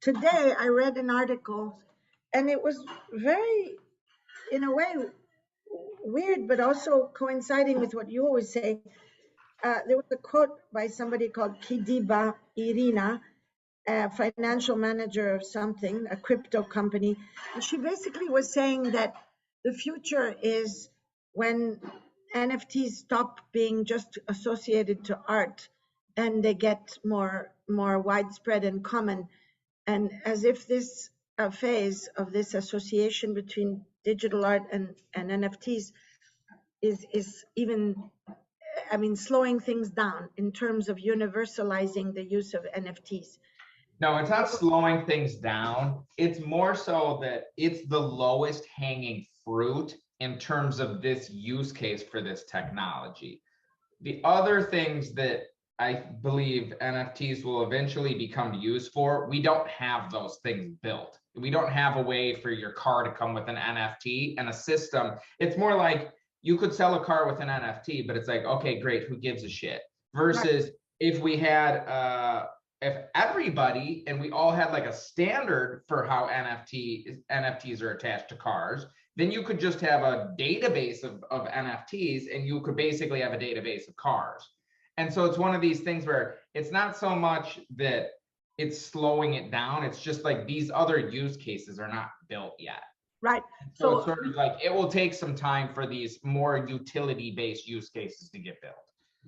today I read an article, and it was very, in a way, weird, but also coinciding with what you always say. There was a quote by somebody called Kidiba Irina, a financial manager of something, a crypto company. And she basically was saying that the future is when NFTs stop being just associated to art and they get more widespread and common. And as if this phase of this association between digital art and NFTs is even, I mean, slowing things down in terms of universalizing the use of NFTs. No, it's not slowing things down. It's more so that it's the lowest hanging fruit in terms of this use case for this technology. The other things that I believe NFTs will eventually become used for, we don't have those things built. We don't have a way for your car to come with an NFT and a system. It's more like you could sell a car with an NFT, but it's like, okay, great, who gives a shit? Versus if we had if everybody and we all had like a standard for how NFTs are attached to cars, then you could just have a database of NFTs, and you could basically have a database of cars. And so it's one of these things where it's not so much that it's slowing it down, it's just like these other use cases are not built yet. Right. So it's sort of like it will take some time for these more utility-based use cases to get built.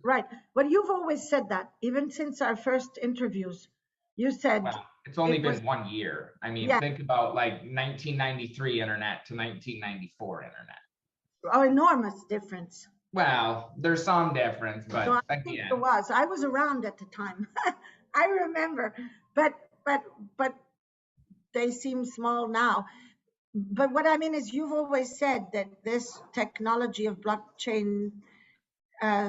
Right. But you've always said that, even since our first interviews, you said. Well, it's only been 1 year. I mean, think about like 1993 internet to 1994 internet. Oh, enormous difference. Well, there's some difference, but so I think there was. I was around at the time. I remember, but they seem small now. But what I mean is, you've always said that this technology of blockchain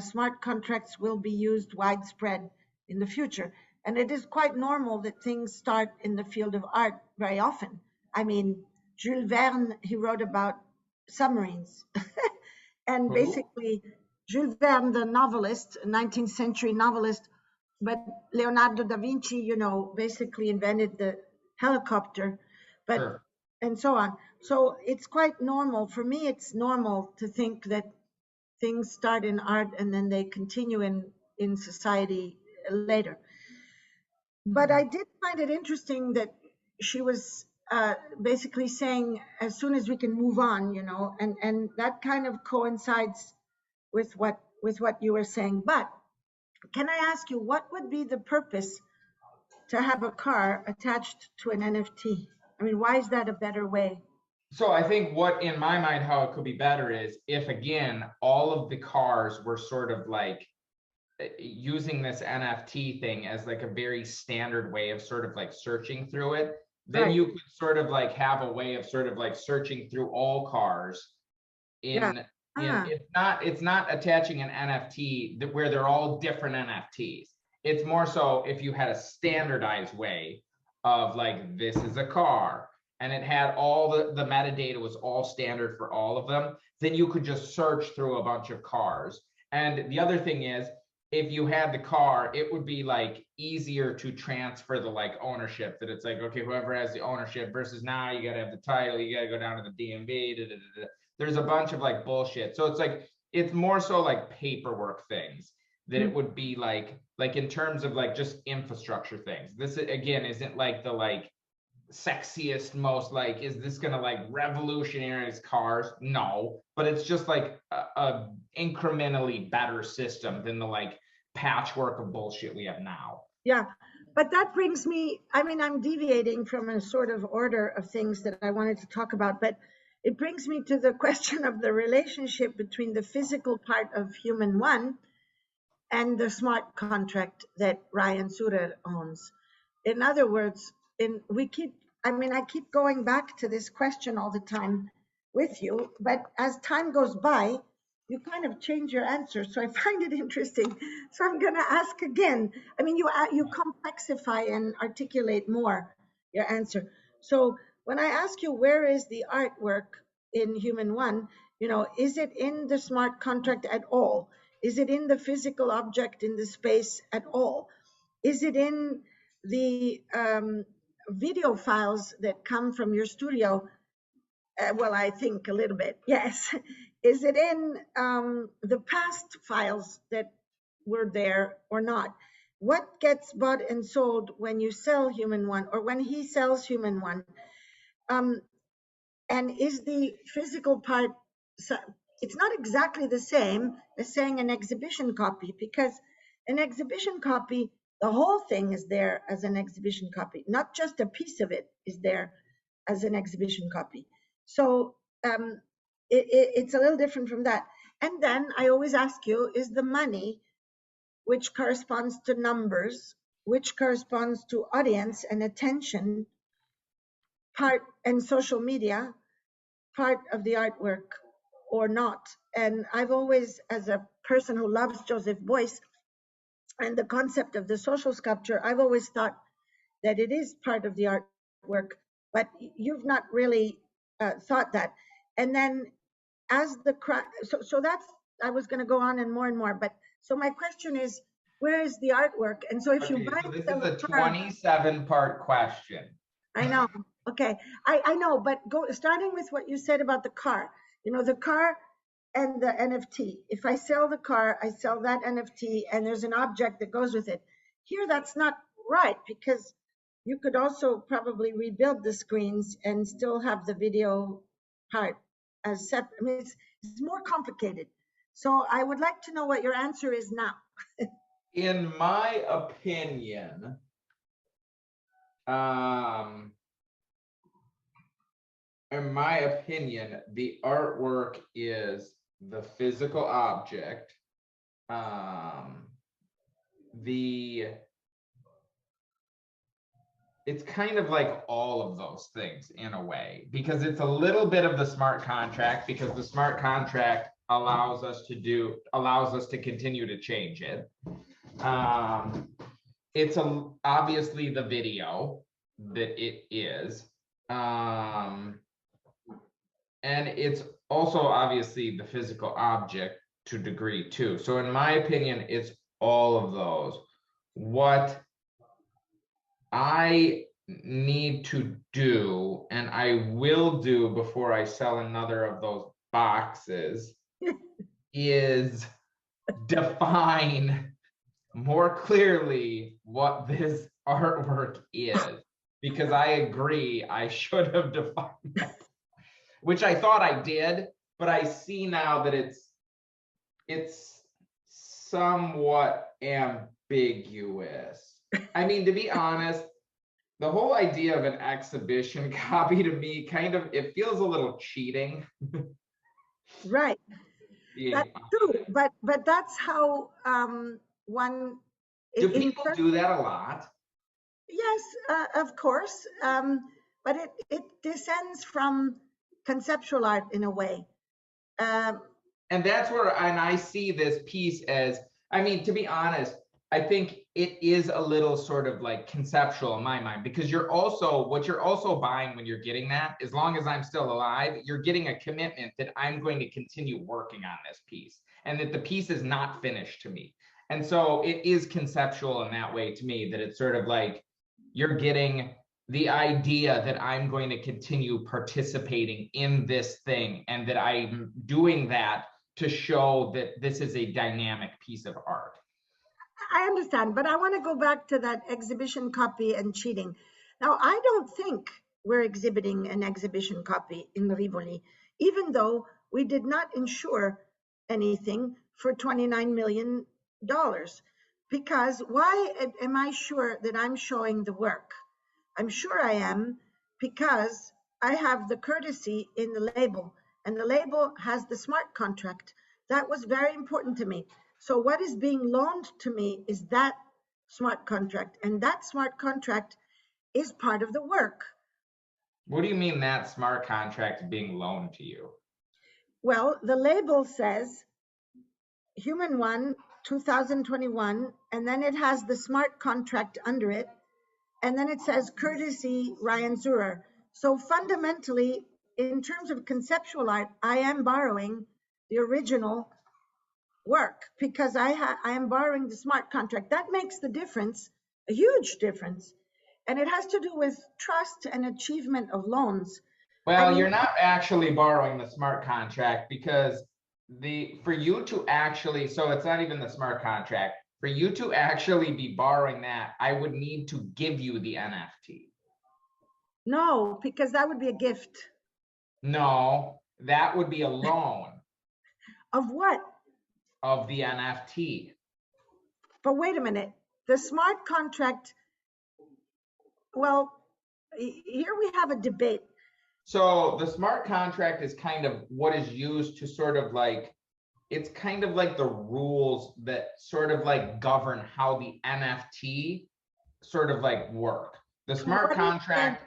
smart contracts will be used widespread in the future. And it is quite normal that things start in the field of art very often. I mean, Jules Verne, he wrote about submarines. And basically, Jules Verne, the novelist, 19th century novelist, but Leonardo da Vinci, you know, basically invented the helicopter, but and so on. So it's quite normal. For me, it's normal to think that things start in art and then they continue in society later. But I did find it interesting that she was basically saying as soon as we can move on, you know, and that kind of coincides with what you were saying. But can I ask you, what would be the purpose to have a car attached to an NFT? I mean, why is that a better way? So I think what, in my mind, how it could be better is if, again, all of the cars were sort of like using this NFT thing as like a very standard way of sort of like searching through it, then you could sort of like have a way of sort of like searching through all cars in it's not attaching an NFT where they're all different NFTs. It's more so if you had a standardized way of like, this is a car, and it had all the metadata was all standard for all of them, then you could just search through a bunch of cars. And the other thing is, if you had the car, it would be like easier to transfer the like ownership, that it's like, okay, whoever has the ownership versus now you got to have the title, you got to go down to the DMV. There's a bunch of like bullshit. So it's like, it's more so like paperwork things that it would be like in terms of like just infrastructure things. This again isn't like the like sexiest, most like, is this gonna like revolutionize cars? No, but it's just like a incrementally better system than the like patchwork of bullshit we have now. Yeah, but that brings me, I mean, I'm deviating from a sort of order of things that I wanted to talk about, but it brings me to the question of the relationship between the physical part of Human One and the smart contract that Ryan Surer owns. In other words, I keep going back to this question all the time with you, but as time goes by, you kind of change your answer. So I find it interesting. So I'm going to ask again. I mean, you complexify and articulate more your answer. So when I ask you, where is the artwork in Human One, you know, is it in the smart contract at all? Is it in the physical object in the space at all? Is it in the video files that come from your studio, well, I think a little bit, yes. Is it in the past files that were there or not? What gets bought and sold when you sell Human One or when he sells Human One? Um, and is the physical part, it's not exactly the same as saying an exhibition copy, because an exhibition copy, the whole thing is there as an exhibition copy, not just a piece of it is there as an exhibition copy. So it's a little different from that. And then I always ask you, is the money, which corresponds to numbers, which corresponds to audience and attention, part, and social media, part of the artwork or not? And I've always, as a person who loves Joseph Beuys and the concept of the social sculpture, I've always thought that it is part of the artwork, but you've not really thought that. And then as the so that's, I was going to go on and more, but so my question is, where is the artwork? And so if you Okay, buy so this the is a car, 27-part question. I know. Okay. I know, but starting with what you said about the car, the car and the NFT. If I sell the car, I sell that NFT and there's an object that goes with it. Here, that's not right, because you could also probably rebuild the screens and still have the video part as separate. I mean, it's more complicated. So I would like to know what your answer is now. In my opinion, the artwork is the physical object. It's kind of like all of those things in a way, because it's a little bit of the smart contract, because the smart contract allows us to continue to change it. It's obviously the video that it is. And it's also obviously the physical object to a degree too. So in my opinion, it's all of those. What I need to do, and I will do before I sell another of those boxes, is define more clearly what this artwork is, because I agree I should have defined that, which I thought I did, but I see now that it's somewhat ambiguous. I mean, to be honest, the whole idea of an exhibition copy to me it feels a little cheating. Right. Yeah. That's true, but that's how one. Do people do that a lot? Yes, of course, but it descends from conceptual art in a way. And that's where, and I see this piece as, I mean, to be honest, I think it is a little sort of like conceptual in my mind, because what you're also buying when you're getting that, as long as I'm still alive, you're getting a commitment that I'm going to continue working on this piece and that the piece is not finished to me. And so it is conceptual in that way to me, that it's sort of like you're getting the idea that I'm going to continue participating in this thing and that I'm doing that to show that this is a dynamic piece of art. I understand, but I want to go back to that exhibition copy and cheating. Now, I don't think we're exhibiting an exhibition copy in Rivoli, even though we did not insure anything for $29 million. Because why am I sure that I'm showing the work? I'm sure I am, because I have the courtesy in the label, and the label has the smart contract. That was very important to me. So what is being loaned to me is that smart contract, and that smart contract is part of the work. What do you mean that smart contract is being loaned to you? Well, the label says Human One 2021, and then it has the smart contract under it, and then it says courtesy Ryan Zurer. So fundamentally, in terms of conceptual art, I am borrowing the original work, because I am borrowing the smart contract. That makes the difference, a huge difference. and it has to do with trust and achievement of loans. Well, mean, you're not actually borrowing the smart contract because for you to actually, so it's not even the smart contract. For you to actually be borrowing that, I would need to give you the NFT. no, because that would be a gift. No, that would be a loan Of what? of the NFT. But wait a minute. The smart contract, well, here we have a debate. So the smart contract is kind of what is used to sort of like, it's kind of like the rules that sort of like govern how the NFT sort of like work. The smart contract,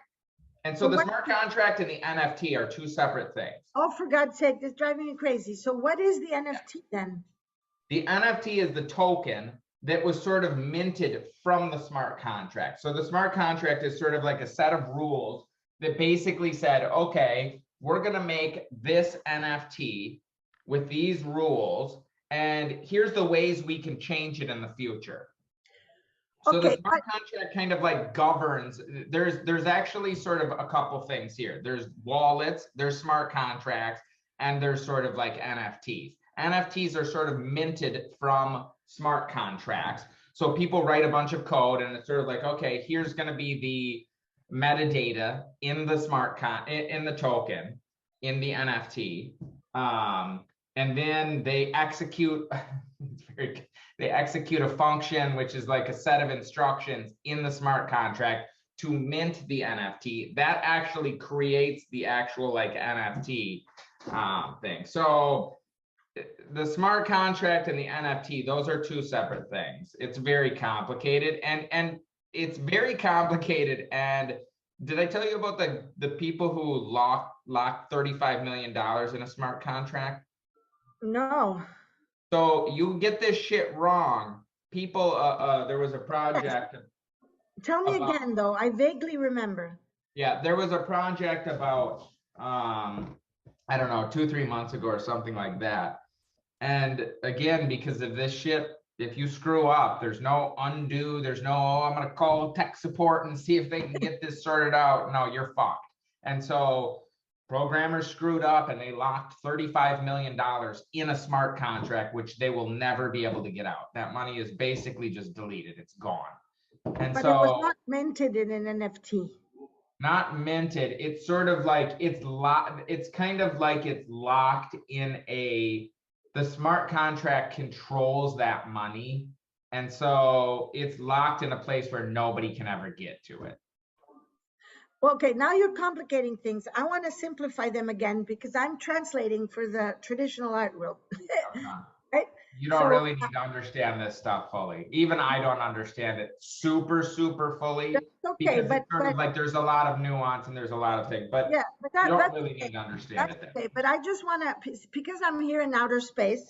and so the smart contract and the NFT are two separate things. Oh, for God's sake, this is driving me crazy. So what is the NFT then? The NFT is the token that was sort of minted from the smart contract. So the smart contract is sort of like a set of rules that basically said, okay, we're going to make this NFT with these rules, and here's the ways we can change it in the future. So the smart contract kind of like governs, there's actually sort of a couple things here. There's wallets, there's smart contracts, and there's sort of like NFTs. NFTs are sort of minted from smart contracts. So people write a bunch of code and it's sort of like, okay, here's going to be the metadata in the in the token, in the NFT. And then they execute, they execute a function, which is like a set of instructions in the smart contract to mint the NFT. That actually creates the actual like NFT thing. So the smart contract and the NFT, those are two separate things. It's very complicated, and it's very complicated. And did I tell you about the people who locked $35 million in a smart contract? No. So you get this shit wrong. People, there was a project. Tell me again, though. I vaguely remember. Yeah, there was a project about, I don't know, 2-3 months ago or something like that. And again, because of this shit, if you screw up, there's no undo. There's no, oh, I'm going to call tech support and see if they can get this sorted out. No, you're fucked. And so programmers screwed up and they locked $35 million in a smart contract, which they will never be able to get out. That money is basically just deleted. It's gone. And but so it was not minted in an NFT. Not minted. It's sort of like it's locked. It's kind of like it's locked in the smart contract controls that money. And so it's locked in a place where nobody can ever get to it. Okay, now you're complicating things. I want to simplify them again because I'm translating for the traditional art world. Right? You don't really need to understand this stuff fully. Even I don't understand it super fully. Okay, because it's sort of like there's a lot of nuance and there's a lot of things, but yeah, but you don't really need to understand it. Okay, but I just want to, because I'm here in outer space,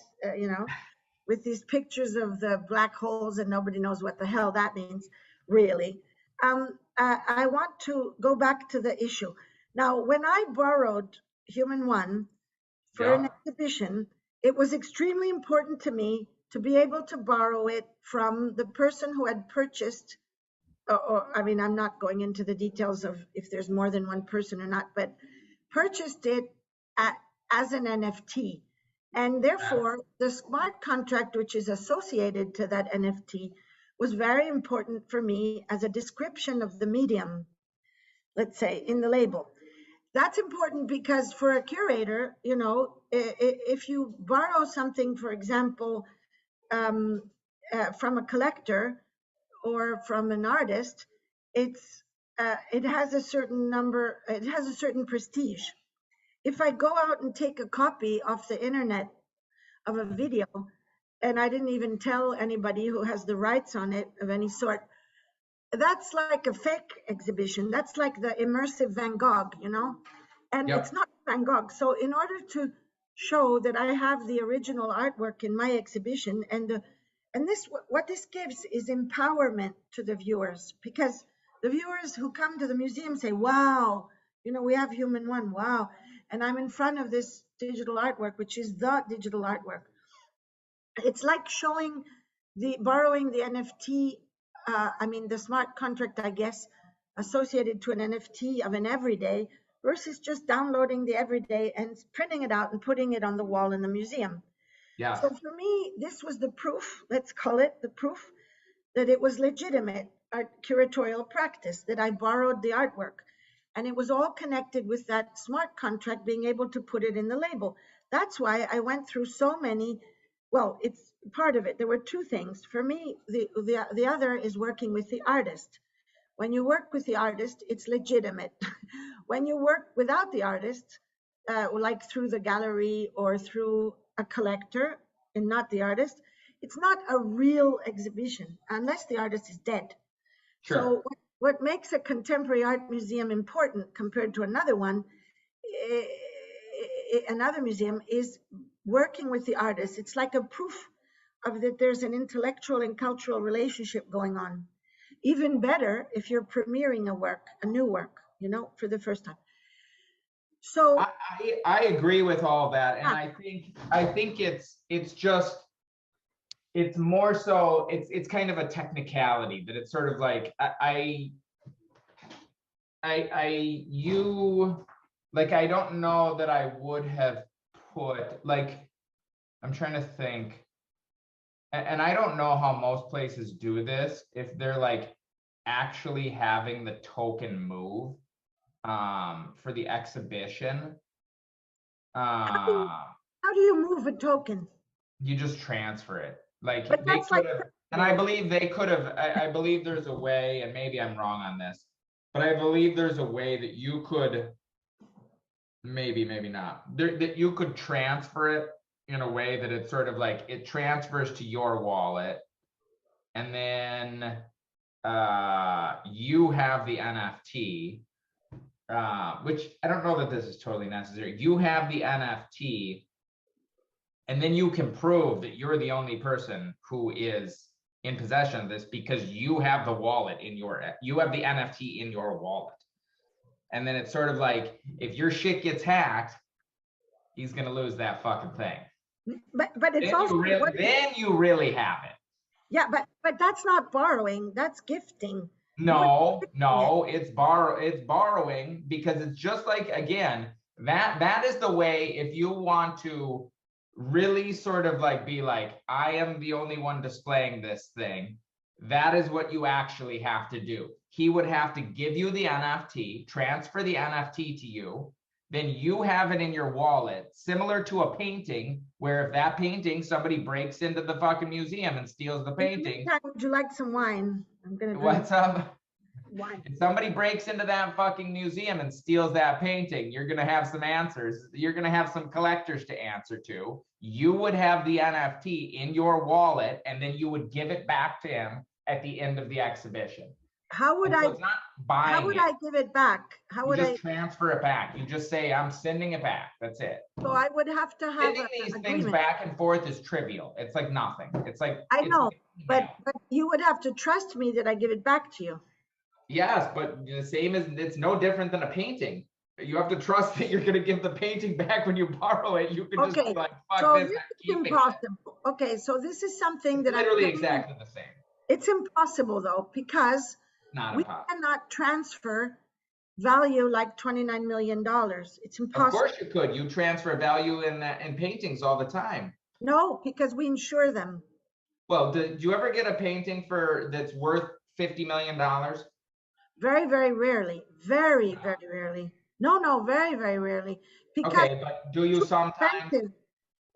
with these pictures of the black holes and nobody knows what the hell that means, really. I want to go back to the issue. Now, when I borrowed Human One for an exhibition, it was extremely important to me to be able to borrow it from the person who had purchased, I mean, I'm not going into the details of if there's more than one person or not, but purchased it as an NFT. And therefore, the smart contract, which is associated to that NFT, was very important for me as a description of the medium, let's say, in the label. That's important because for a curator, if you borrow something, for example, from a collector or from an artist, it has a certain number, it has a certain prestige. If I go out and take a copy off the internet of a video, and I didn't even tell anybody who has the rights on it of any sort, that's like a fake exhibition. That's like the immersive Van Gogh, and it's not Van Gogh. So in order to show that I have the original artwork in my exhibition, and what this gives is empowerment to the viewers, because the viewers who come to the museum say, wow, we have Human One, wow. And I'm in front of this digital artwork, which is the digital artwork. It's like borrowing the NFT, the smart contract, I guess, associated to an NFT of an everyday versus just downloading the everyday and printing it out and putting it on the wall in the museum. Yes. So for me, this was the proof, let's call it the proof, that it was legitimate art curatorial practice, that I borrowed the artwork. And it was all connected with that smart contract being able to put it in the label. That's why I went through so many. Well, it's part of it. There were two things. For me, the other is working with the artist. When you work with the artist, it's legitimate. When you work without the artist, like through the gallery or through a collector and not the artist, it's not a real exhibition unless the artist is dead. Sure. So what makes a contemporary art museum important compared to another one, another museum, is working with the artist. It's like a proof of that there's an intellectual and cultural relationship going on. Even better if you're premiering a work, a new work, for the first time. So I agree with all that, and yeah. I think it's just it's more so it's kind of a technicality that it's sort of like you like I don't know that I would have put like I'm trying to think, and I don't know how most places do this if they're like actually having the token move for the exhibition. How do you move a token? You just transfer it. Like But they that's could like have, and I principle. believe they could have, I believe there's a way, and maybe I'm wrong on this, but I believe there's a way that you could, maybe not, that you could transfer it in a way that it's sort of like it transfers to your wallet, and then you have the NFT, which I don't know that this is totally necessary. You have the NFT, and then you can prove that you're the only person who is in possession of this because you have the wallet in you have the NFT in your wallet. And then it's sort of like, if your shit gets hacked, he's going to lose that fucking thing. But it's also then you really have it. Yeah, but that's not borrowing, that's gifting. No, it's borrowing, because it's just like, again, that is the way, if you want to really sort of like be like, I am the only one displaying this thing, that is what you actually have to do. He would have to give you the NFT, transfer the NFT to you, then you have it in your wallet, similar to a painting, where if that painting, somebody breaks into the fucking museum and steals the painting. Would you like some wine? I'm gonna drink. What's up? Wine. If somebody breaks into that fucking museum and steals that painting, you're going to have some answers. You're going to have some collectors to answer to. You would have the NFT in your wallet, and then you would give it back to him at the end of the exhibition. How would I? It's not buying how would I give it back? How would I transfer it back? You just say, I'm sending it back. That's it. So I would have to have sending these things back and forth is trivial. It's like nothing. It's like, I know, like but you would have to trust me that I give it back to you. Yes, but the same as, it's no different than a painting. You have to trust that you're going to give the painting back when you borrow it. You can just be like, fuck so this, this is impossible. Okay, so this is something that literally exactly the same. It's impossible though, because we cannot transfer value like $29 million. It's impossible. Of course you could. You transfer value in paintings all the time. No, because we insure them. Well, did you ever get a painting that's worth $50 million? Very, very rarely. Very, very rarely. No, very, very rarely. Because okay, but do you sometimes?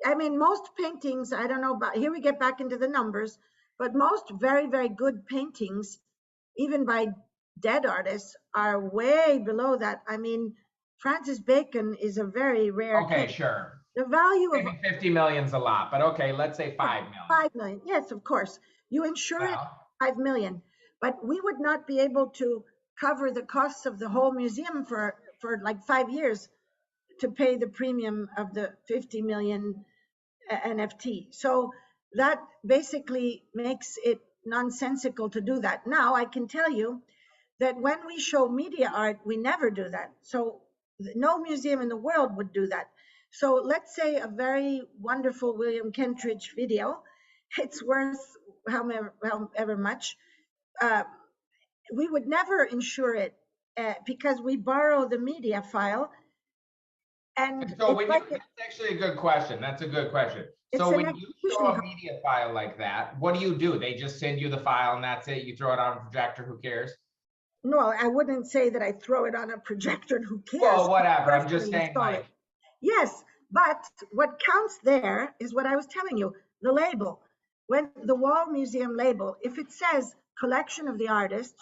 I mean, most paintings, I don't know about, here we get back into the numbers, but most very, very good paintings, even by dead artists, are way below that. I mean, Francis Bacon is a very rare case. Sure. The value of 50 million is a lot, but okay, let's say 5 million. 5 million, yes, of course. You insure it 5 million, but we would not be able to cover the costs of the whole museum for like 5 years to pay the premium of the 50 million NFT. So that basically makes it nonsensical to do that. Now I can tell you that when we show media art, we never do that. So no museum in the world would do that. So let's say a very wonderful William Kentridge video, it's worth however much. we would never insure it because we borrow the media file, and So it's when you, like that's actually a good question. That's a good question. it's So an when you show execution a media file like that, what do? They just send you the file and that's it. You throw it on a projector, who cares? No, I wouldn't say that I throw it on a projector. Who cares? Well, whatever. I'm just Personally saying, install it. like, Yes, but what counts there is what I was telling you, the label. When the wall museum label, if it says collection of the artist,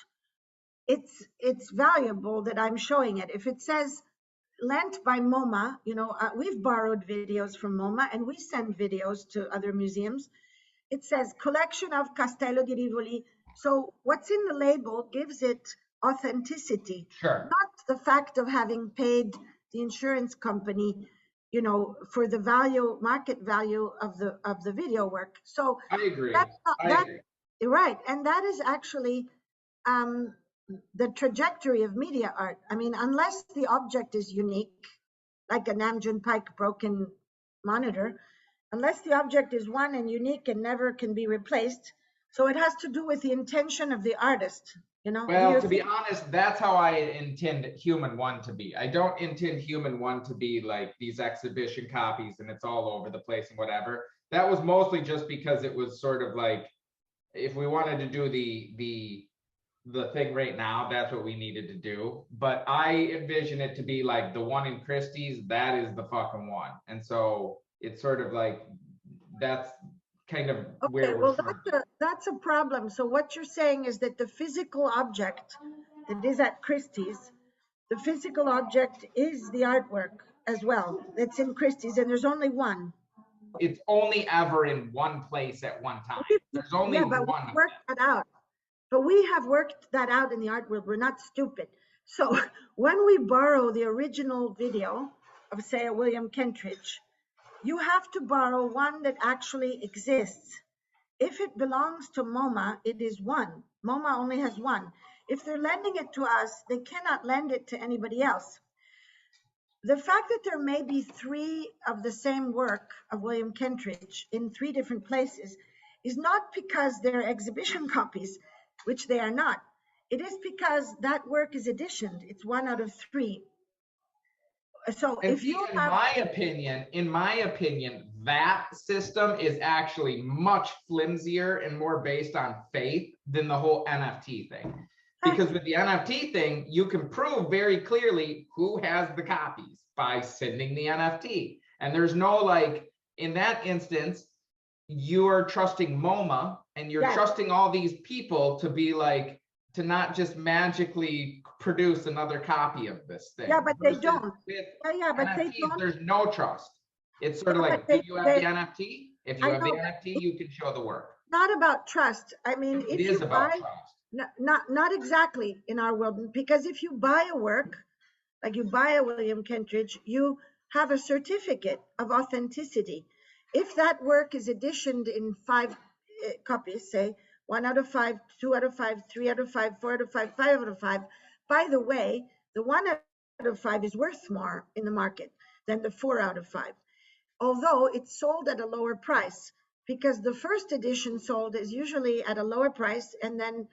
it's valuable that I'm showing it. If it says lent by MoMA, we've borrowed videos from MoMA and we send videos to other museums. It says collection of Castello di Rivoli. So what's in the label gives it authenticity, sure. not the fact of having paid the insurance company, for the market value of the video work. So I agree. that's not I that agree. right, and that is actually um, the trajectory of media art. I mean, unless the object is unique, like a Namjoon Pike broken monitor, unless the object is one and unique and never can be replaced. So it has to do with the intention of the artist. Do Well, you to be think? honest, that's how I intend Human One to be. I don't intend Human One to be like these exhibition copies and it's all over the place and whatever. That was mostly just because it was sort of like, if we wanted to do the thing right now, that's what we needed to do. But I envision it to be like the one in Christie's, that is the fucking one. And so it's sort of like that's kind of Okay, where we're well, sort of that's a problem. So what you're saying is that the physical object that is at Christie's, the physical object is the artwork as well. It's in Christie's, and there's only one. it's only ever in one place at one time. There's only Yeah, but we one of worked that out. But we have worked that out in the art world. We're not stupid. So when we borrow the original video of, say, a William Kentridge, you have to borrow one that actually exists. If it belongs to MoMA, it is one. MoMA only has one. If they're lending it to us, they cannot lend it to anybody else. The fact that there may be three of the same work of William Kentridge in three different places is not because they're exhibition copies, which they are not. It is because that work is editioned. It's one out of three. So And if see, you have, in my opinion, that system is actually much flimsier and more based on faith than the whole NFT thing. Because with the NFT thing, you can prove very clearly who has the copies by sending the NFT. And there's no like, in that instance, you are trusting MoMA and you're yes, trusting all these people to be like, to not just magically produce another copy of this thing. yeah, but they Versus don't. with Yeah, but they NFTs, don't. there's no trust. It's sort Yeah, of but like, do you have the NFT? If you I have the know, but NFT, it's you can show the work. not about trust. I mean, It if is you buy, about trust. not exactly in our world, because if you buy a work, like you buy a William Kentridge, you have a certificate of authenticity. If that work is editioned in five copies, say 1 out of 5, 2 out of 5, 3 out of 5, 4 out of 5, 5 out of 5, by the way, the 1 out of 5 is worth more in the market than the 4 out of 5, although it's sold at a lower price, because the first edition sold is usually at a lower price, and then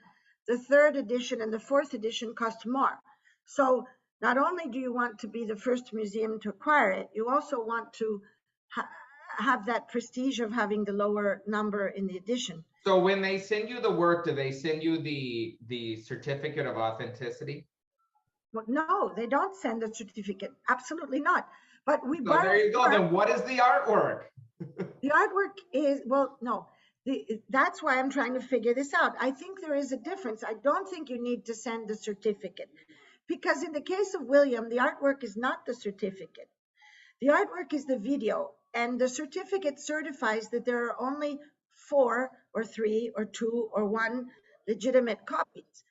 the third edition and the fourth edition cost more. So not only do you want to be the first museum to acquire it, you also want to have that prestige of having the lower number in the edition. So when they send you the work, do they send you the certificate of authenticity? Well, no, they don't send a certificate. Absolutely not. But we So borrow there you go. work. Then what is the artwork? The artwork is, well, no, that's why I'm trying to figure this out. I think there is a difference. I don't think you need to send the certificate, because in the case of William, the artwork is not the certificate. The artwork is the video, and the certificate certifies that there are only 4 or 3 or 2 or 1 legitimate copies,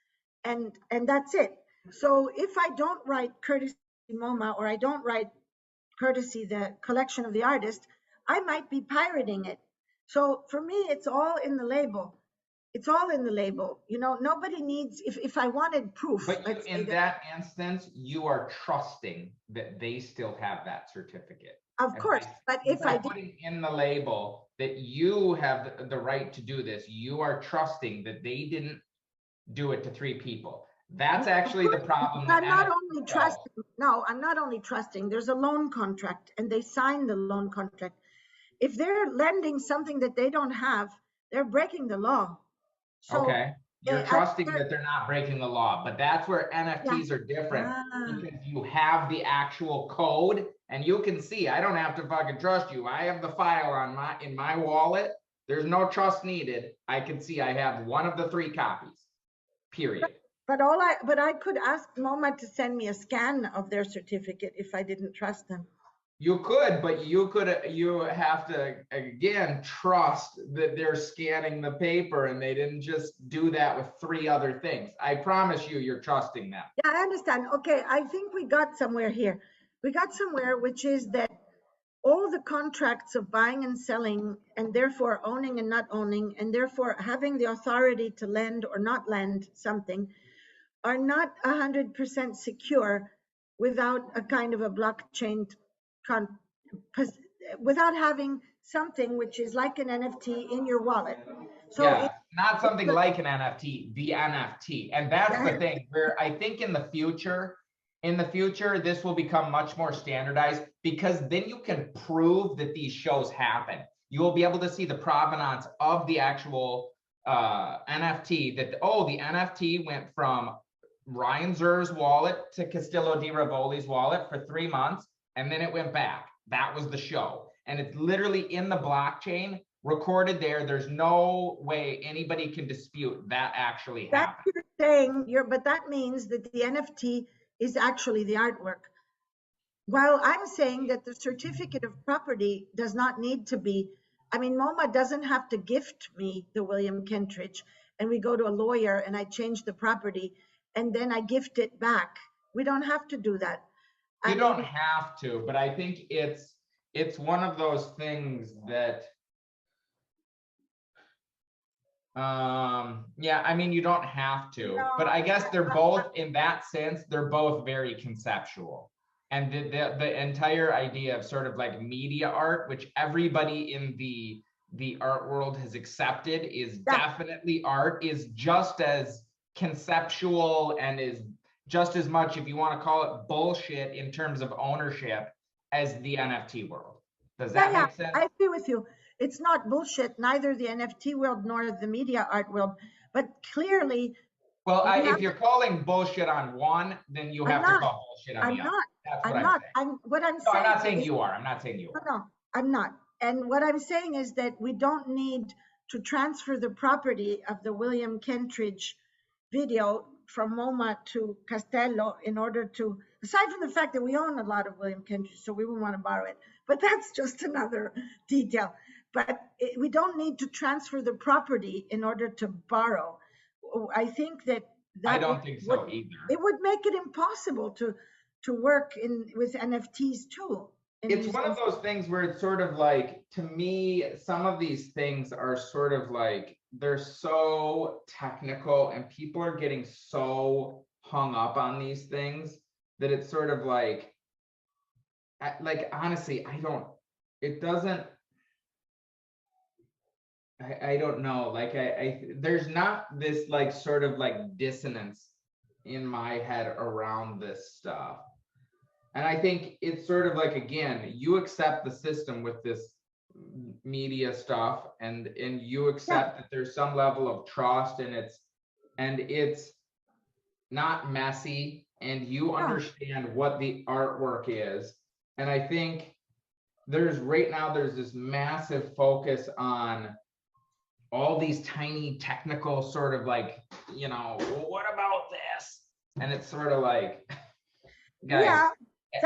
and that's it. So if I don't write courtesy MoMA, or I don't write courtesy the collection of the artist, I might be pirating it. So for me, it's all in the label. It's all in the label. Nobody needs, if I wanted proof, But you, let's say in that, that instance, you are trusting that they still have that certificate. of And course, but if by I did, putting in the label that you have the right to do this, you are trusting that they didn't do it to 3 people. That's actually the problem that I'm not NFT only solves. trusting, no, I'm not only trusting, there's a loan contract and they sign the loan contract. If they're lending something that they don't have, they're breaking the law. So, Okay, you're trusting that they're not breaking the law, but that's where yeah. NFTs are different Ah, because you have the actual code and you can see. I don't have to fucking trust you. I have the file on in my wallet. There's no trust needed. I can see I have one of the 3 copies. Period. but I could ask MoMA to send me a scan of their certificate if I didn't trust them. You could, but you have to again trust that they're scanning the paper and they didn't just do that with 3 other things. I promise you, you're trusting them. Yeah, I understand. Okay, I think we got somewhere here. We got somewhere, which is that all the contracts of buying and selling, and therefore owning and not owning, and therefore having the authority to lend or not lend something, are not 100% secure without a kind of a blockchain, con- without having something which is like an NFT in your wallet. So Yeah, not something like an NFT, the NFT. And that's the thing where I think in the future, this will become much more standardized because then you can prove that these shows happen. You will be able to see the provenance of the actual NFT that, oh, the NFT went from Ryan Zer's wallet to Castello di Rivoli's wallet for 3 months, and then it went back. That was the show. And it's literally in the blockchain recorded there. There's no way anybody can dispute that actually happened. That's you're saying, but that means that the NFT is actually the artwork. While I'm saying that the certificate of property does not need to be, I mean, MoMA doesn't have to gift me the William Kentridge and we go to a lawyer and I change the property and then I gift it back. We don't have to do that. You don't have to, but I think it's one of those things that yeah, I mean you don't have to, but I guess they're both in that sense, they're both very conceptual. And the entire idea of sort of like media art, which everybody in the art world has accepted is definitely art, is just as conceptual and is just as much, if you want to call it bullshit in terms of ownership, as the NFT world. Does that make sense? I agree with you. It's not bullshit, neither the NFT world nor the media art world, but clearly. Well, if you're calling bullshit on one, then you have to call bullshit on the other. That's what I'm saying. What I'm No, saying. I'm not saying you are. I'm not saying you are. No, I'm not. And what I'm saying is that we don't need to transfer the property of the William Kentridge video from MoMA to Castello in order to, aside from the fact that we own a lot of William Kentridge, so we wouldn't want to borrow it. But that's just another detail. But we don't need to transfer the property in order to borrow. I think that I don't think so either. It would make it impossible to work with NFTs too. It's one of those things where it's sort of like, to me, some of these things are sort of like, they're so technical and people are getting so hung up on these things that it's sort of like honestly, it doesn't, I don't know, like there's not this like sort of like dissonance in my head around this stuff. And I think it's sort of like, again, you accept the system with this media stuff and you accept that there's some level of trust and it's not messy and you understand what the artwork is. And I think right now there's this massive focus on all these tiny technical sort of like, well, what about this? And it's sort of like, guys,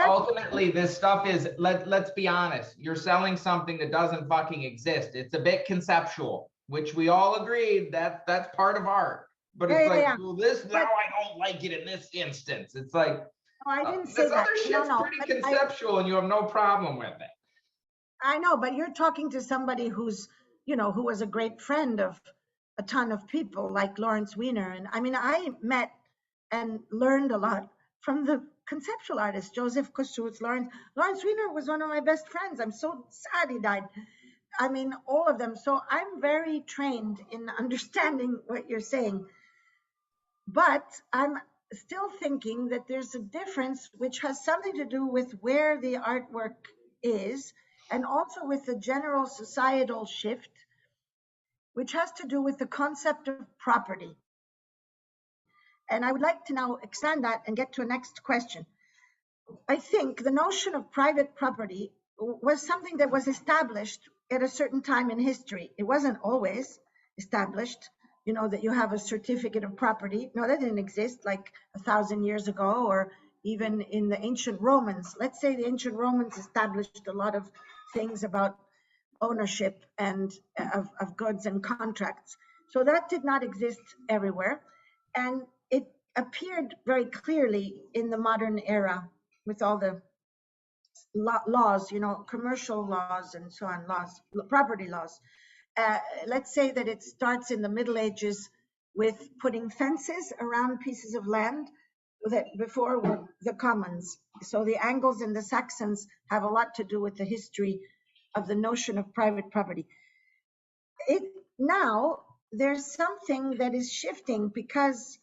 ultimately this stuff is, let's be honest, you're selling something that doesn't fucking exist. It's a bit conceptual, which we all agreed that's part of art. But it's well, this now I don't like it in this instance. It's like, I didn't say this that. other shit's pretty conceptual and you have no problem with it. I know, but you're talking to somebody who's, who was a great friend of a ton of people like Lawrence Weiner. And I mean, I met and learned a lot from the conceptual artist, Joseph Kosuth. Lawrence Weiner was one of my best friends. I'm so sad he died. I mean, all of them. So I'm very trained in understanding what you're saying. But I'm still thinking that there's a difference which has something to do with where the artwork is, and also with the general societal shift, which has to do with the concept of property. And I would like to now expand that and get to a next question. I think the notion of private property was something that was established at a certain time in history. It wasn't always established, that you have a certificate of property. No, that didn't exist like 1,000 years ago, or even in the ancient Romans. Let's say the ancient Romans established a lot of things about ownership and of goods and contracts. So that did not exist everywhere. And it appeared very clearly in the modern era with all the laws, commercial laws and so on, property laws. Let's say that it starts in the Middle Ages with putting fences around pieces of land that before were the commons. So the Angles and the Saxons have a lot to do with the history of the notion of private property. Now there's something that is shifting because,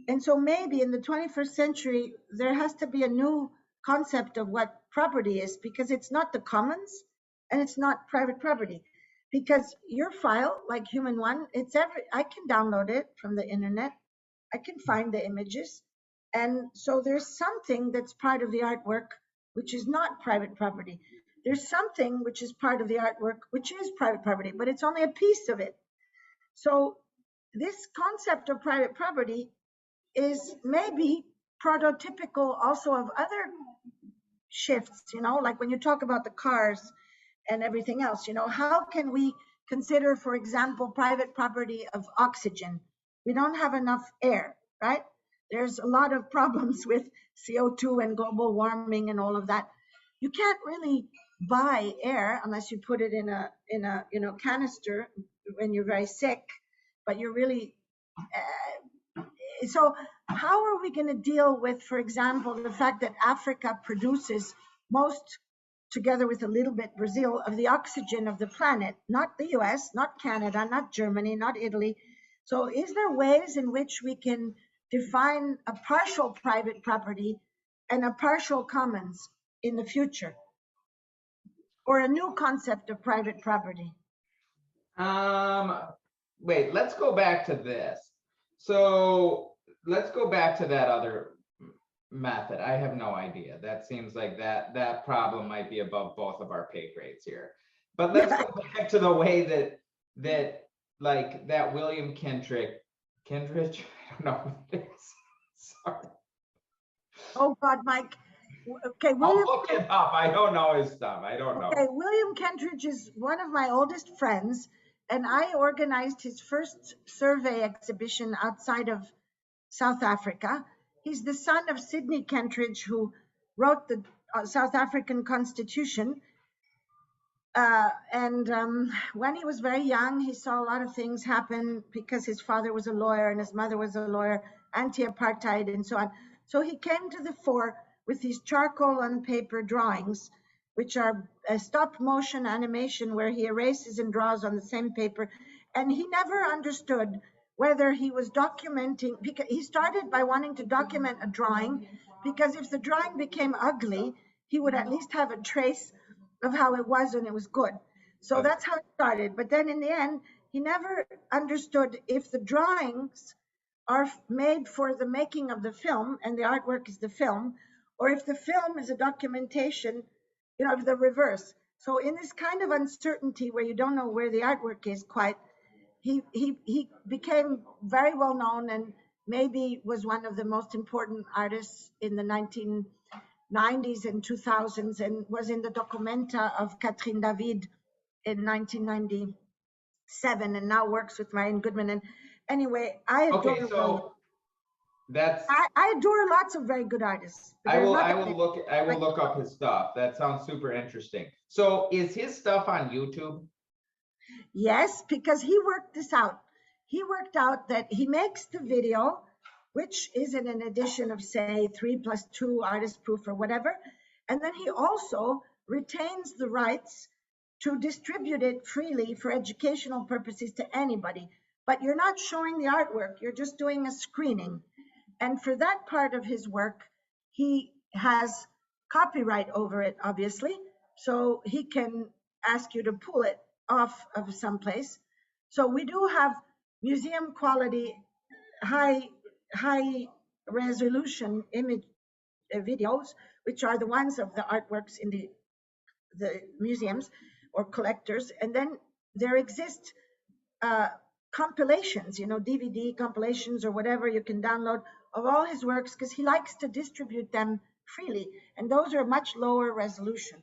and so maybe in the 21st century, there has to be a new concept of what property is, because it's not the commons and it's not private property. Because your file, like Human One, I can download it from the internet. I can find the images. And so there's something that's part of the artwork, which is not private property. There's something which is part of the artwork, which is private property, but it's only a piece of it. So this concept of private property is maybe prototypical also of other shifts, like when you talk about the cars and everything else, how can we consider, for example, private property of oxygen? We don't have enough air, right? There's a lot of problems with CO2 and global warming and all of that. You can't really buy air unless you put it in a canister when you're very sick, but you're really so how are we going to deal with, for example, the fact that Africa produces most, together with a little bit Brazil, of the oxygen of the planet, not the US, not Canada, not Germany, not Italy. So is there ways in which we can define a partial private property and a partial commons in the future? Or a new concept of private property? Wait, let's go back to this. So let's go back to that other method. I have no idea. That seems like that problem might be above both of our pay grades here. But let's go back to the way that like that William Kentridge, I don't know who it is. Sorry. Oh God, Mike. Okay, I'll look it up. I don't know his stuff. I don't know. Okay, William Kentridge is one of my oldest friends, and I organized his first survey exhibition outside of South Africa. He's the son of Sidney Kentridge, who wrote the South African Constitution. When he was very young, he saw a lot of things happen because his father was a lawyer and his mother was a lawyer, anti-apartheid and so on. So he came to the fore with these charcoal on paper drawings, which are a stop motion animation where he erases and draws on the same paper. And he never understood whether he was documenting, because he started by wanting to document a drawing, because if the drawing became ugly, he would at least have a trace of how it was when it was good. So that's how it started. But then in the end, he never understood if the drawings are made for the making of the film and the artwork is the film, or if the film is a documentation, of the reverse. So in this kind of uncertainty where you don't know where the artwork is quite, he became very well known and maybe was one of the most important artists in the 1990s and 2000s, and was in the Documenta of Catherine David in 1997, and now works with Marion Goodman. And anyway, I adore I adore lots of very good artists. I will look up his stuff. That sounds super interesting. So is his stuff on YouTube? Yes, because he worked this out. He worked out that he makes the video, which is in an edition of, say, 3+2 artist proof or whatever. And then he also retains the rights to distribute it freely for educational purposes to anybody. But you're not showing the artwork, you're just doing a screening. And for that part of his work, he has copyright over it, obviously. So he can ask you to pull it off of someplace. So we do have museum quality, high, high resolution image videos, which are the ones of the artworks in the museums or collectors. And then there exist uh, compilations, DVD compilations or whatever you can download of all his works, because he likes to distribute them freely. And those are much lower resolution.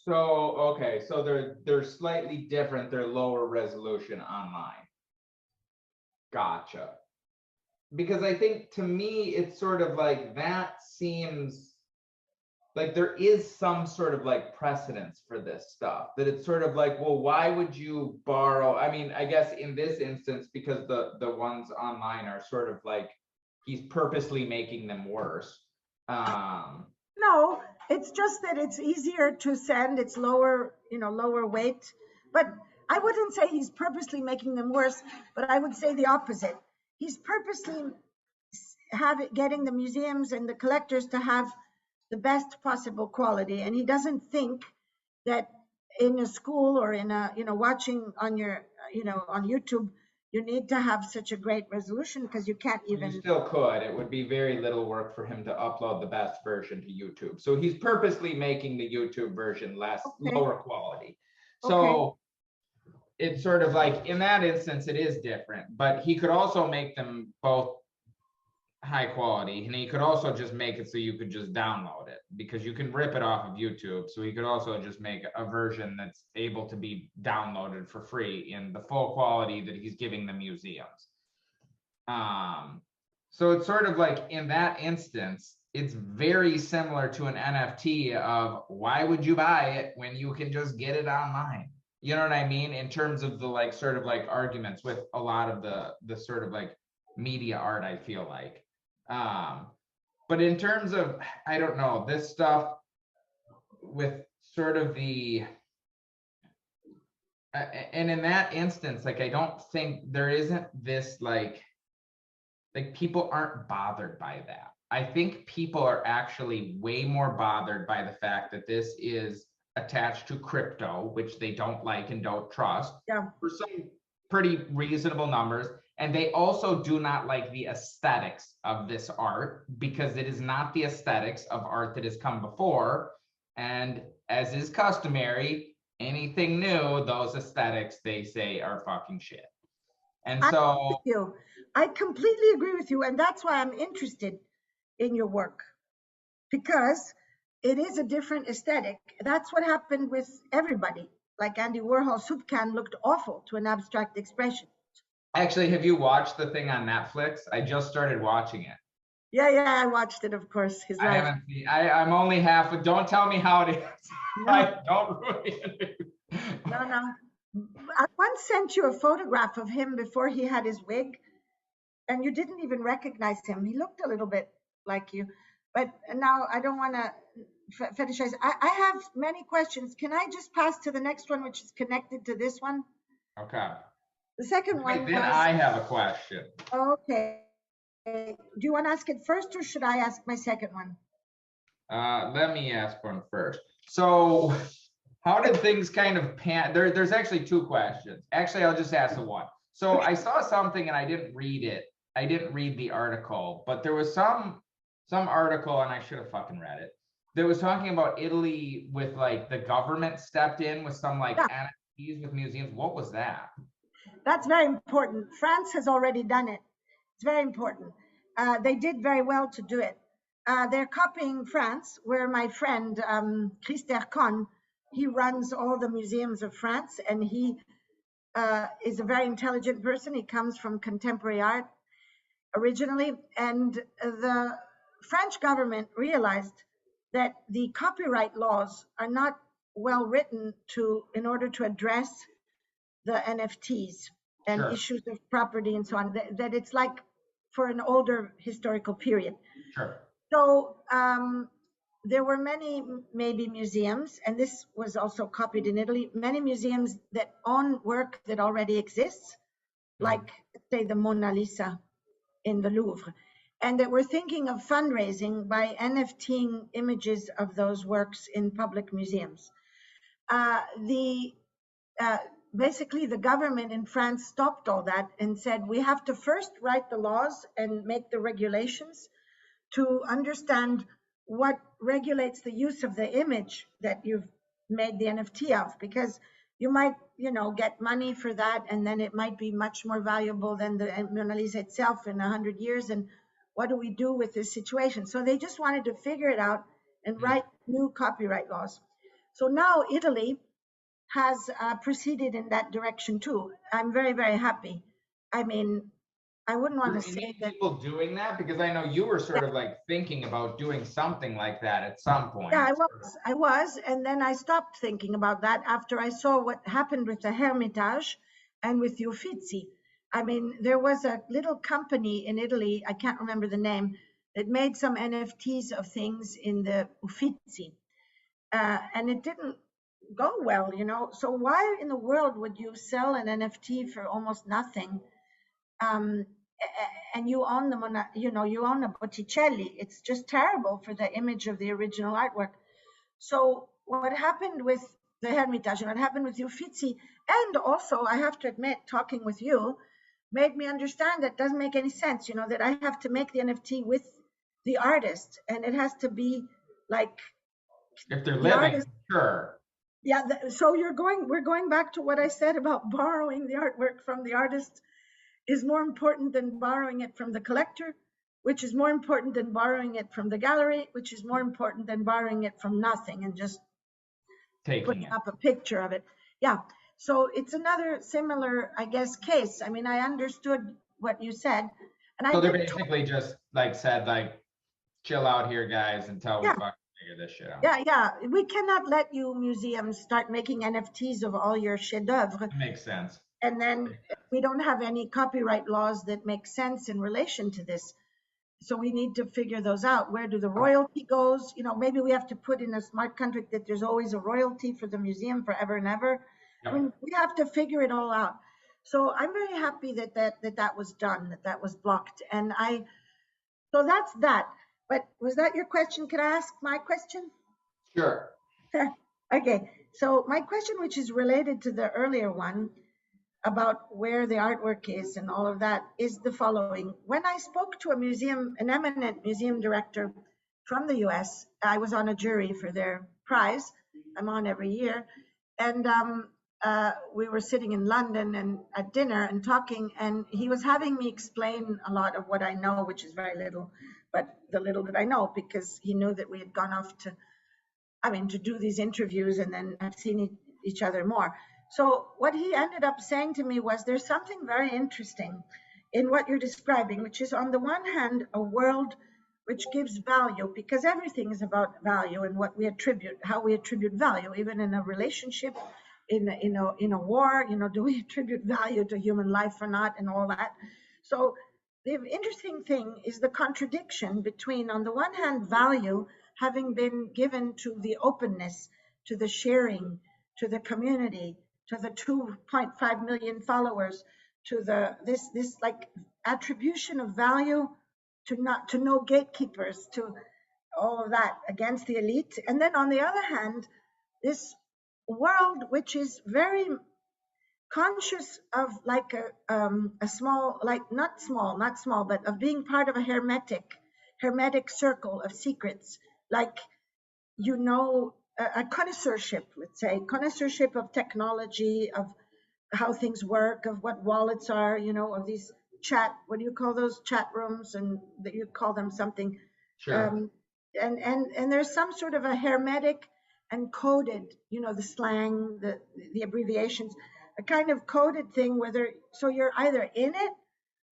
So, okay, so they're slightly different. They're lower resolution online. Gotcha. Because I think to me, it's sort of like that seems like there is some sort of like precedence for this stuff, that it's sort of like, well, why would you borrow? I mean, I guess in this instance, because the ones online are sort of like he's purposely making them worse. No, it's just that it's easier to send. It's lower, lower weight. But I wouldn't say he's purposely making them worse, but I would say the opposite. He's purposely getting the museums and the collectors to have the best possible quality, and he doesn't think that in a school or in a watching on your on YouTube you need to have such a great resolution, because you can't even. You still could. It would be very little work for him to upload the best version to YouTube. So he's purposely making the YouTube version lower quality. So it's sort of like in that instance, it is different, but he could also make them both high quality, and he could also just make it so you could just download it, because you can rip it off of YouTube. So he could also just make a version that's able to be downloaded for free in the full quality that he's giving the museums. So it's sort of like in that instance, it's very similar to an NFT of why would you buy it when you can just get it online? You know what I mean? In terms of the like sort of like arguments with a lot of the sort of like media art, I feel like. But in terms of, I don't know, this stuff with sort of and in that instance, like, I don't think there isn't this like people aren't bothered by that. I think people are actually way more bothered by the fact that this is attached to crypto, which they don't like and don't trust, for some pretty reasonable numbers. And they also do not like the aesthetics of this art, because it is not the aesthetics of art that has come before. And as is customary, anything new, those aesthetics, they say, are fucking shit. And so I completely agree with you. And that's why I'm interested in your work, because it is a different aesthetic. That's what happened with everybody. Like Andy Warhol, soup can looked awful to an abstract expression. Actually, have you watched the thing on Netflix? I just started watching it. Yeah, I watched it, of course. His life. I haven't seen. I'm only half. Don't tell me how it is. No. Don't ruin it. No. I once sent you a photograph of him before he had his wig, and you didn't even recognize him. He looked a little bit like you, but now I don't want to fetishize. I have many questions. Can I just pass to the next one, which is connected to this one? Okay. The second one. Then I have a question. Okay. Do you want to ask it first, or should I ask my second one? Let me ask one first. So, how did things kind of pan? There's actually two questions. Actually, I'll just ask the one. So I saw something and I didn't read it. I didn't read the article, but there was some article, and I should have fucking read it, that was talking about Italy with like the government stepped in with some like NFTs with museums. What was that? That's very important. France has already done it. It's very important. They did very well to do it. They're copying France, where my friend Christov-Bakargiev, he runs all the museums of France, and he is a very intelligent person. He comes from contemporary art originally, and the French government realized that the copyright laws are not well written in order to address the NFTs and issues of property and so on, that it's like for an older historical period. Sure. So there were many maybe museums, and this was also copied in Italy, many museums that own work that already exists, like say the Mona Lisa in the Louvre. and that we're thinking of fundraising by NFTing images of those works in public museums. The basically the government in France stopped all that and said we have to first write the laws and make the regulations to understand what regulates the use of the image that you've made the NFT of, because you might, get money for that, and then it might be much more valuable than the Mona Lisa itself in 100 years. And what do we do with this situation? So they just wanted to figure it out and write new copyright laws. So now Italy has proceeded in that direction too. I'm very, very happy. I mean, I wouldn't want to say that. People doing that, because I know you were sort of like thinking about doing something like that at some point. Yeah, I was, and then I stopped thinking about that after I saw what happened with the Hermitage and with the Uffizi. I mean, there was a little company in Italy, I can't remember the name, that made some NFTs of things in the Uffizi, and it didn't go well, So why in the world would you sell an NFT for almost nothing? And you own you own a Botticelli. It's just terrible for the image of the original artwork. So what happened with the Hermitage and what happened with Uffizi, and also I have to admit, talking with you, made me understand that doesn't make any sense. That I have to make the NFT with the artist, and it has to be like if they're living, artist, sure. Yeah. So we're going back to what I said about borrowing the artwork from the artist is more important than borrowing it from the collector, which is more important than borrowing it from the gallery, which is more important than borrowing it from nothing and just putting up a picture of it. Yeah. So it's another similar, I guess, case. I mean, I understood what you said. And so they basically just said, chill out here, guys, until we fucking figure this shit out. Yeah. We cannot let you museums start making NFTs of all your chefs-d'oeuvre. Makes sense. And then we don't have any copyright laws that make sense in relation to this. So we need to figure those out. Where do the royalty goes? Maybe we have to put in a smart contract that there's always a royalty for the museum forever and ever. Yep. I mean, we have to figure it all out. So I'm very happy that was done, that was blocked. And so that's that. But was that your question? Can I ask my question? Sure. Okay. So my question, which is related to the earlier one, about where the artwork is and all of that, is the following. When I spoke to an eminent museum director from the US, I was on a jury for their prize. I'm on every year. And we were sitting in London and at dinner and talking, and he was having me explain a lot of what I know, which is very little, but the little that I know, because he knew that we had gone off to do these interviews and then have seen each other more. So what he ended up saying to me was, there's something very interesting in what you're describing, which is on the one hand, a world which gives value, because everything is about value and what we attribute, how we attribute value, even in a relationship, in a war, do we attribute value to human life or not, and all that. So the interesting thing is the contradiction between, on the one hand, value having been given to the openness, to the sharing, to the community, to the 2.5 million followers, to this attribution of value to no gatekeepers, to all of that against the elite. And then on the other hand, this world which is very conscious of a small, not small, but of being part of a hermetic circle of secrets, a connoisseurship, let's say, connoisseurship of technology, of how things work, of what wallets are, of these what do you call those chat rooms, and that you call them something. Sure. And there's some sort of a hermetic and coded, the slang, the abbreviations, a kind of coded thing, so you're either in it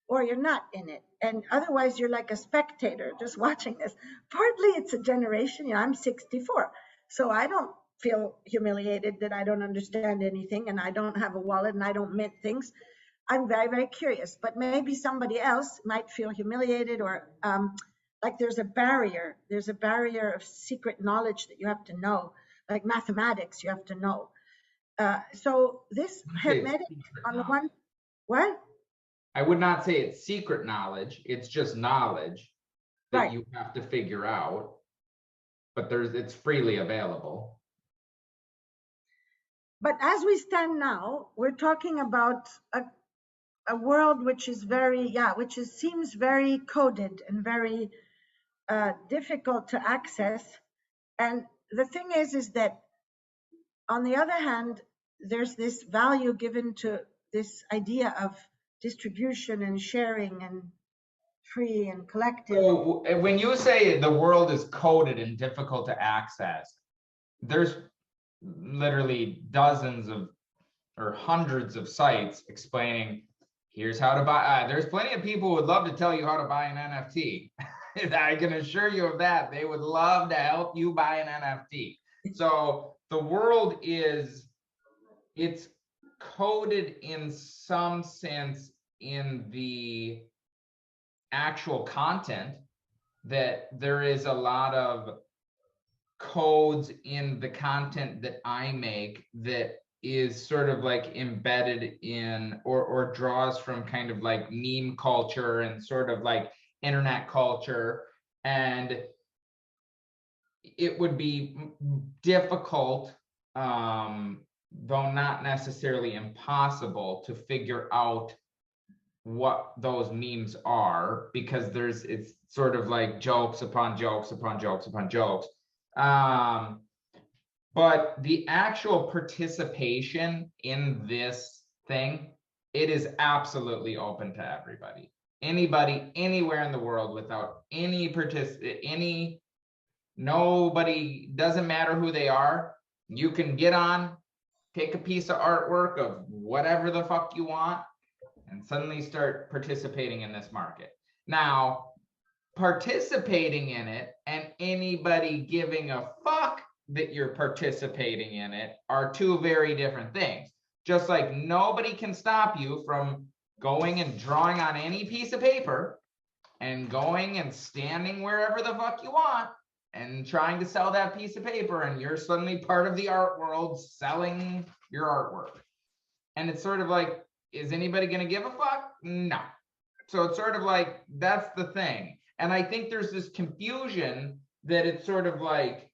or you're not in it. And otherwise you're like a spectator just watching this. Partly it's a generation, I'm 64. So I don't feel humiliated that I don't understand anything and I don't have a wallet and I don't mint things. I'm very, very curious, but maybe somebody else might feel humiliated or there's a barrier of secret knowledge that you have to know, like mathematics you have to know. So this hermetic on the one, what? I would not say it's secret knowledge. It's just knowledge. that Right. you have to figure out, but it's freely available. But as we stand now, we're talking about a world which is very, seems very coded and very difficult to access. And the thing is that on the other hand, there's this value given to this idea of distribution and sharing and free and collective. So when you say the world is coded and difficult to access, there's literally dozens of or hundreds of sites explaining here's how to buy. There's plenty of people who would love to tell you how to buy an NFT. I can assure you of that. They would love to help you buy an NFT. So the world it's coded in some sense in the actual content, that there is a lot of codes in the content that I make that is sort of like embedded in or draws from kind of like meme culture and sort of like internet culture. And it would be difficult, though not necessarily impossible, to figure out what those memes are, because it's sort of like jokes upon jokes upon jokes upon jokes. But the actual participation in this thing, it is absolutely open to everybody. Anybody, anywhere in the world, without nobody, doesn't matter who they are, you can get on, take a piece of artwork of whatever the fuck you want, and suddenly start participating in this market. Now, participating in it and anybody giving a fuck that you're participating in it are two very different things. Just like nobody can stop you from going and drawing on any piece of paper and going and standing wherever the fuck you want and trying to sell that piece of paper, and you're suddenly part of the art world selling your artwork. And it's sort of like, is anybody going to give a fuck? No. So it's sort of like, that's the thing. And I think there's this confusion that it's sort of like,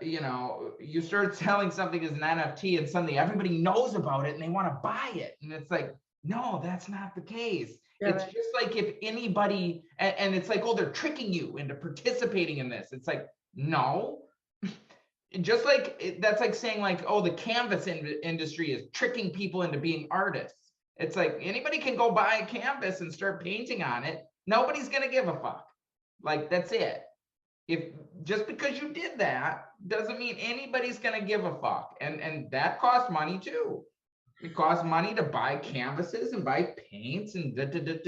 you start selling something as an NFT and suddenly everybody knows about it and they want to buy it. And it's like, no, that's not the case. Yeah, it's right. Just like if anybody, and it's like, oh, they're tricking you into participating in this. It's like, no. Just like, that's like saying like, oh, the canvas industry is tricking people into being artists. It's like, anybody can go buy a canvas and start painting on it. Nobody's going to give a fuck. Like, that's it. If just because you did that doesn't mean anybody's going to give a fuck. And that costs money too. It costs money to buy canvases and buy paints and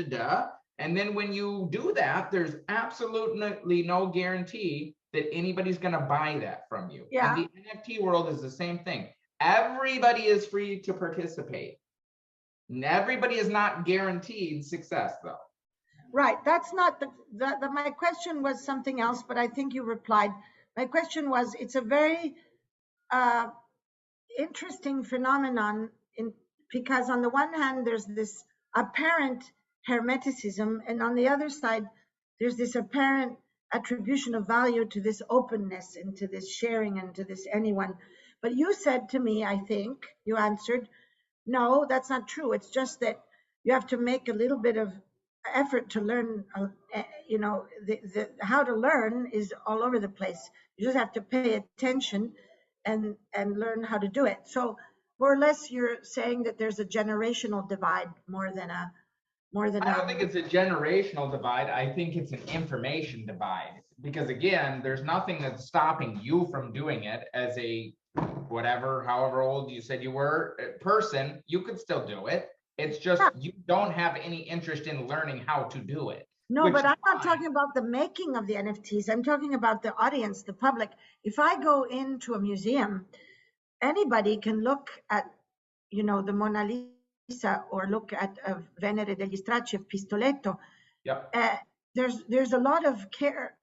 da. And then when you do that, there's absolutely no guarantee that anybody's going to buy that from you. Yeah. And the NFT world is the same thing. Everybody is free to participate. And everybody is not guaranteed success, though. Right. That's not my question was something else, but I think you replied. My question was, it's a very interesting phenomenon because on the one hand, there's this apparent hermeticism, and on the other side, there's this apparent attribution of value to this openness and to this sharing and to this anyone. But you said to me, I think you answered, no, that's not true. It's just that you have to make a little bit of effort to learn. How to learn is all over the place. You just have to pay attention and learn how to do it. So more or less, you're saying that there's a generational divide more than I don't think it's a generational divide. I think it's an information divide, because again, there's nothing that's stopping you from doing it as a however old you said you were person. You could still do it. It's just you don't have any interest in learning how to do it. No, but I'm not talking about the making of the NFTs. I'm talking about the audience, the public. If I go into a museum, anybody can look at, the Mona Lisa or look at Venere degli Stracci of Pistoletto. Yep. There's a lot of care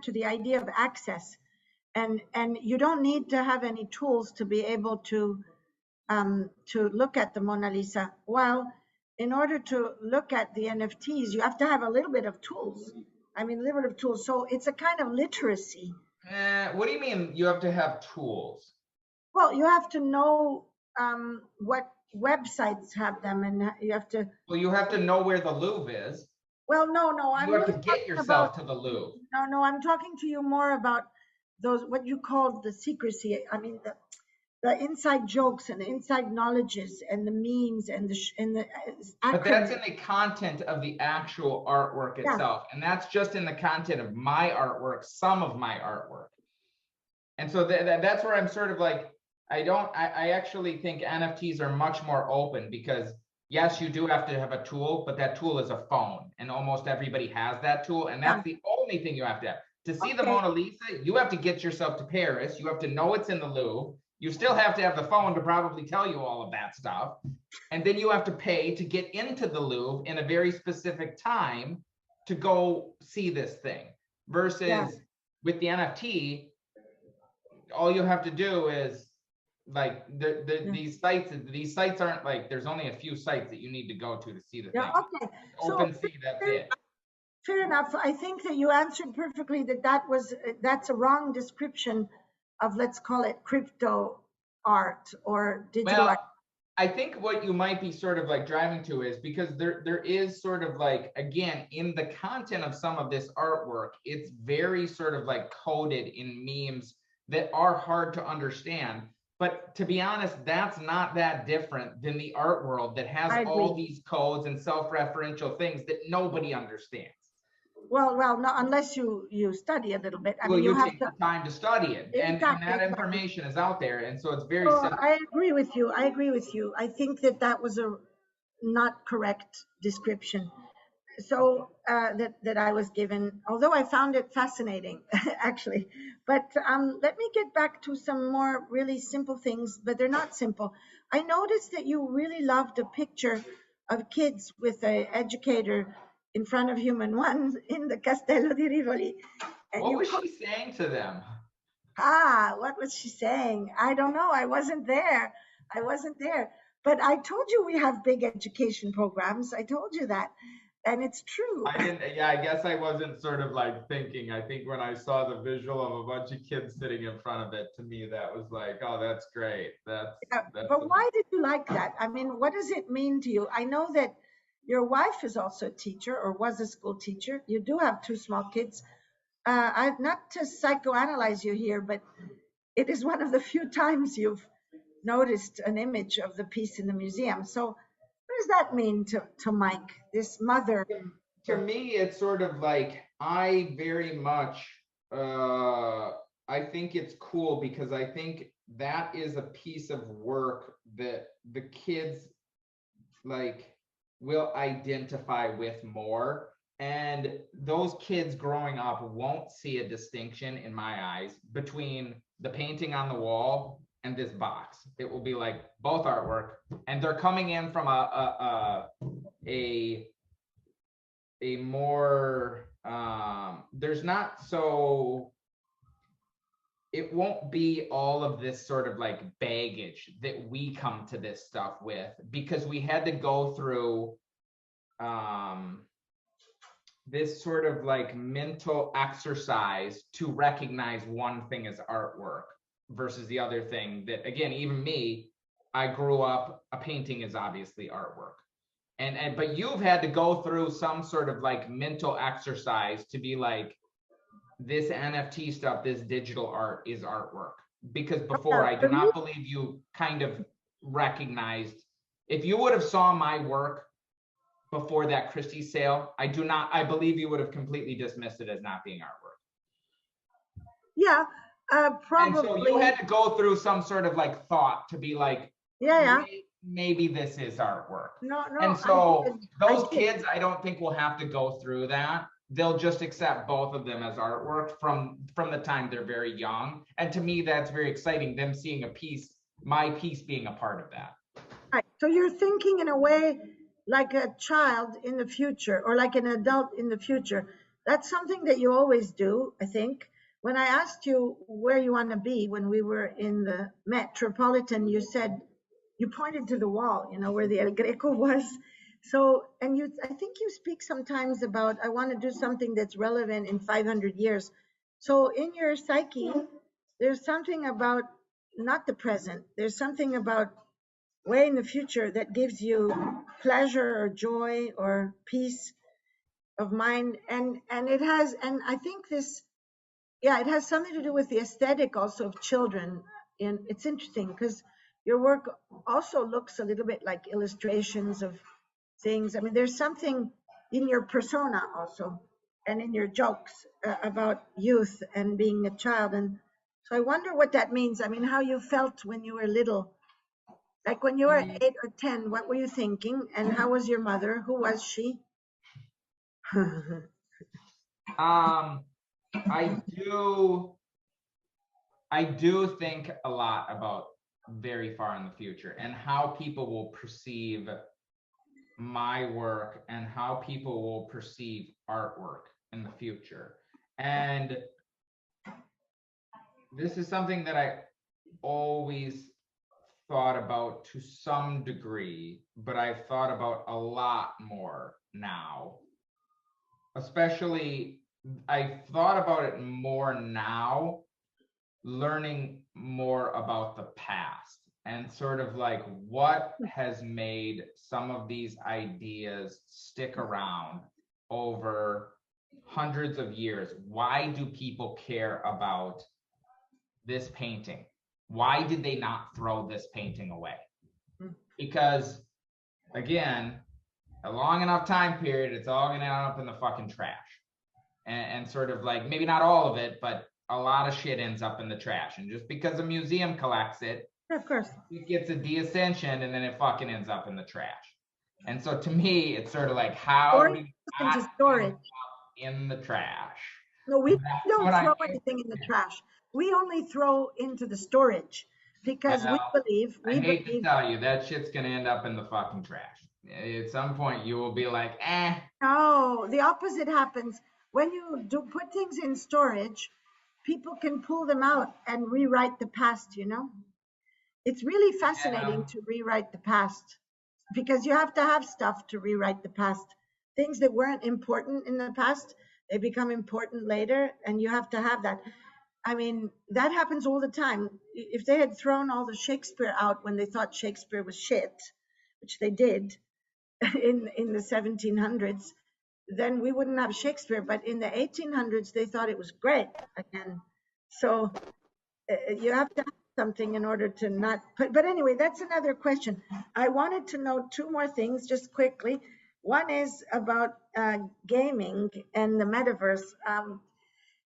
to the idea of access, and you don't need to have any tools to be able to look at the Mona Lisa. While in order to look at the NFTs, you have to have a little bit of tools. I mean, liberative tools. So it's a kind of literacy. What do you mean you have to have tools? Well, you have to know what websites have them, and you have to. Well, you have to know where the Louvre is. Well, no, I'm You have to really get talking about. yourself to the Louvre. No, I'm talking to you more about those what you call the secrecy. I mean, the inside jokes and the inside knowledges and the memes and the But that's in acronyms. the content of the actual artwork Yeah, itself. And that's just in the content of my artwork, some of my artwork. And so that's where I'm sort of like, I actually think NFTs are much more open because yes, you do have to have a tool, but that tool is a phone and almost everybody has that tool. And yeah. that's the only thing you have to have. To see the Okay. Mona Lisa, you have to get yourself to Paris. You have to know it's in the Louvre. You still have to have the phone to probably tell you all of that stuff. And then you have to pay to get into the Louvre in a very specific time to go see this thing. Versus Yeah. with the NFT, all you have to do is like Yeah. these sites aren't like there's only a few sites that you need to go to see the Yeah. thing. Okay. So Open sea, that's it. fair enough. I think that you answered perfectly that's a wrong description of, let's call it, crypto art or digital art. Well, I think what you might be sort of like driving to is because there is sort of like, again, in the content of some of this artwork, it's very sort of like coded in memes that are hard to understand. But to be honest, that's not that different than the art world that has I all agree. these codes and self-referential things that nobody understands. Well, no, unless you study a little bit. I Well, mean, you you have take to. the time to study it, and Exactly, that exactly. information is out there, and so it's very So simple. I agree with you. I agree with you. I think that that was a not correct description. So that I was given, although I found it fascinating, actually. But let me get back to some more really simple things, but they're not simple. I noticed that you really loved a picture of kids with an educator in front of human ones in the Castello di Rivoli, and What you was she saying to them? what was she saying? I don't know. I wasn't there. I wasn't there. But I told you we have big education programs. I told you that. And it's true. I didn't, yeah, I guess I wasn't sort of like thinking. I think when I saw the visual of a bunch of kids sitting in front of it, to me, that was like, oh, that's great. That's But amazing. why did you like that? I mean, what does it mean to you? I know that your wife is also a teacher or was a school teacher. You do have two small kids. Not to psychoanalyze you here, but it is one of the few times you've noticed an image of the piece in the museum. So, what does that mean to Mike, this mother? To me, it's sort of like I very much I think it's cool because I think that is a piece of work that the kids like will identify with more. And those kids growing up won't see a distinction in my eyes between the painting on the wall and this box. It will be like both artwork, and they're coming in from a more there's not so it won't be all of this sort of like baggage that we come to this stuff with because we had to go through um this sort of like mental exercise to recognize one thing as artwork versus the other thing that, again, even me, I grew up, a painting is obviously artwork. And but you've had to go through some sort of like mental exercise to be like, this NFT stuff, this digital art is artwork. Because before, I do For me, not believe you kind of recognized, if you would have saw my work before that Christie sale, I believe you would have completely dismissed it as not being artwork. yeah, And so you probably. had to go through some sort of like thought to be like, Yeah. maybe this is artwork. No, And I so did. I those did. kids, I don't think will have to go through that. They'll just accept both of them as artwork from the time they're very young. And to me, that's very exciting, them seeing a piece, my piece being a part of that. Right. So you're thinking in a way like a child in the future or like an adult in the future. That's something that you always do, I think. When I asked you where you want to be when we were in the Metropolitan, you said you pointed to the wall, where the El Greco was. So, and I think you speak sometimes about, I want to do something that's relevant in 500 years. So in your psyche, there's something about not the present. There's something about way in the future that gives you pleasure or joy or peace of mind. And it has, and I think this, yeah, it has something to do with the aesthetic also of children. And it's interesting because your work also looks a little bit like illustrations of things. I mean, there's something in your persona also and in your jokes about youth and being a child. And so I wonder what that means. I mean, how you felt when you were little. Like when you were 8 or 10, what were you thinking? And how was your mother? Who was she? Um, I do think a lot about very far in the future and how people will perceive my work and how people will perceive artwork in the future. And this is something that I always thought about to some degree, but I've thought about a lot more now. Especially, I thought about it more now, learning more about the past and sort of like what has made some of these ideas stick around over hundreds of years. Why do people care about this painting? Why did they not throw this painting away? Because again, a long enough time period, it's all gonna end up in the fucking trash. And sort of like, maybe not all of it, but a lot of shit ends up in the trash. And just because a museum collects it, Of course. it gets a deascension and then it fucking ends up in the trash. And so to me, it's sort of like, how Or do you into not end storage. up in the trash? No, we That's don't what I'm throw anything in the trash. We only throw into the storage because well, I we hate to believe, tell you, that shit's gonna end up in the fucking trash. At some point, you will be like, eh. no, the opposite happens. When you do put things in storage, people can pull them out and rewrite the past, you know? It's really fascinating to rewrite the past because you have to have stuff to rewrite the past. Things that weren't important in the past, they become important later, and you have to have that. I mean, that happens all the time. If they had thrown all the Shakespeare out when they thought Shakespeare was shit, which they did in the 1700s, then we wouldn't have Shakespeare. But in the 1800s, they thought it was great again. So you have to have something in order to not put, but anyway, that's another question. I wanted to know two more things just quickly. One is about gaming and the metaverse.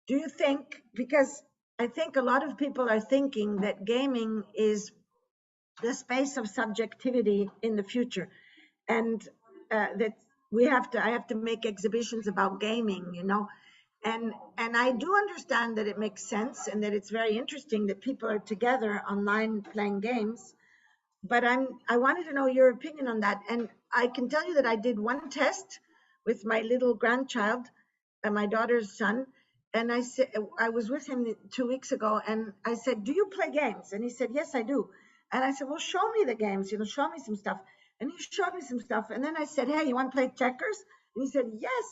Do you think, because I think a lot of people are thinking that gaming is the space of subjectivity in the future, and that I have to make exhibitions about gaming, you know, and I do understand that it makes sense and that it's very interesting that people are together online playing games. But I wanted to know your opinion on that. And I can tell you that I did one test with my little grandchild, my daughter's son, and I said I was with him 2 weeks ago, and I said, "Do you play games?" And he said, "Yes, I do." And I said, "Well, show me the games, you know, show me some stuff." And he showed me some stuff, and then I said, "Hey, you want to play checkers?" And he said, "Yes."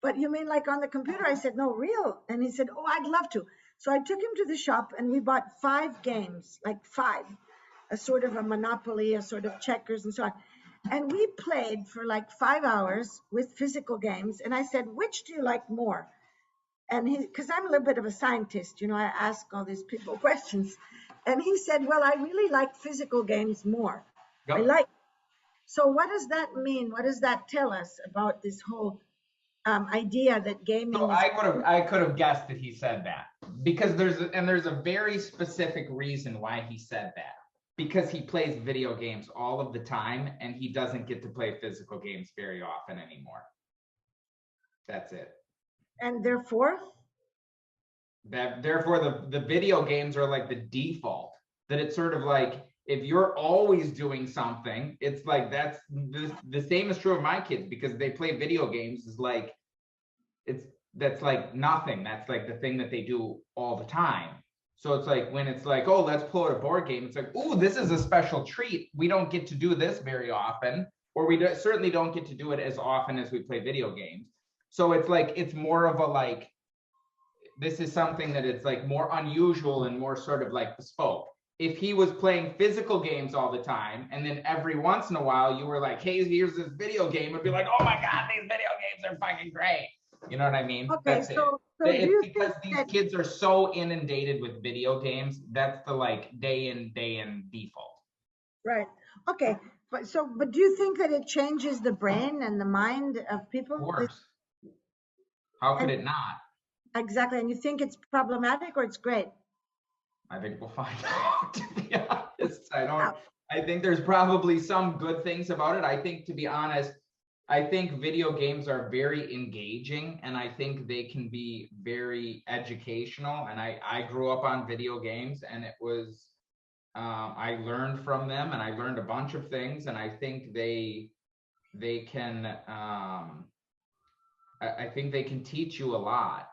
But you mean like on the computer? I said, "No, real." And he said, "Oh, I'd love to." So I took him to the shop and we bought 5 games, like 5, a sort of a Monopoly, a sort of checkers and so on. And we played for like 5 hours with physical games. And I said, "Which do you like more?" And because I'm a little bit of a scientist, you know, I ask all these people questions. And he said, "Well, I really like physical games more. I Go. like." So what does that mean? What does that tell us about this whole idea that gaming So is? I could have guessed that he said that because there's a very specific reason why he said that. Because he plays video games all of the time and he doesn't get to play physical games very often anymore. That's it. And therefore? Therefore the video games are like the default. That it's sort of like, if you're always doing something, it's like the same is true of my kids because they play video games is like, that's like nothing. That's like the thing that they do all the time. So it's like when it's like, oh, let's pull out a board game. It's like, oh, this is a special treat. We don't get to do this very often. or we certainly don't get to do it as often as we play video games. So it's like, it's more of a like, this is something that it's like more unusual and more sort of like bespoke. If he was playing physical games all the time, and then every once in a while you were like, hey, here's this video game, it'd be like, oh my God, these video games are fucking great. You know what I mean? Okay, That's it. so do It's you because think these that, kids are so inundated with video games. That's the like day in default. right? Okay, but do you think that it changes the brain and the mind of Of people? course. How could And it not? exactly, and you think it's problematic or it's great? I think we'll find out, to be honest. Wow. I think there's probably some good things about it. I think, to be honest, I think video games are very engaging, and I think they can be very educational. And I grew up on video games, and it was, I learned from them, and I learned a bunch of things, and I think they can, I think they can teach you a lot.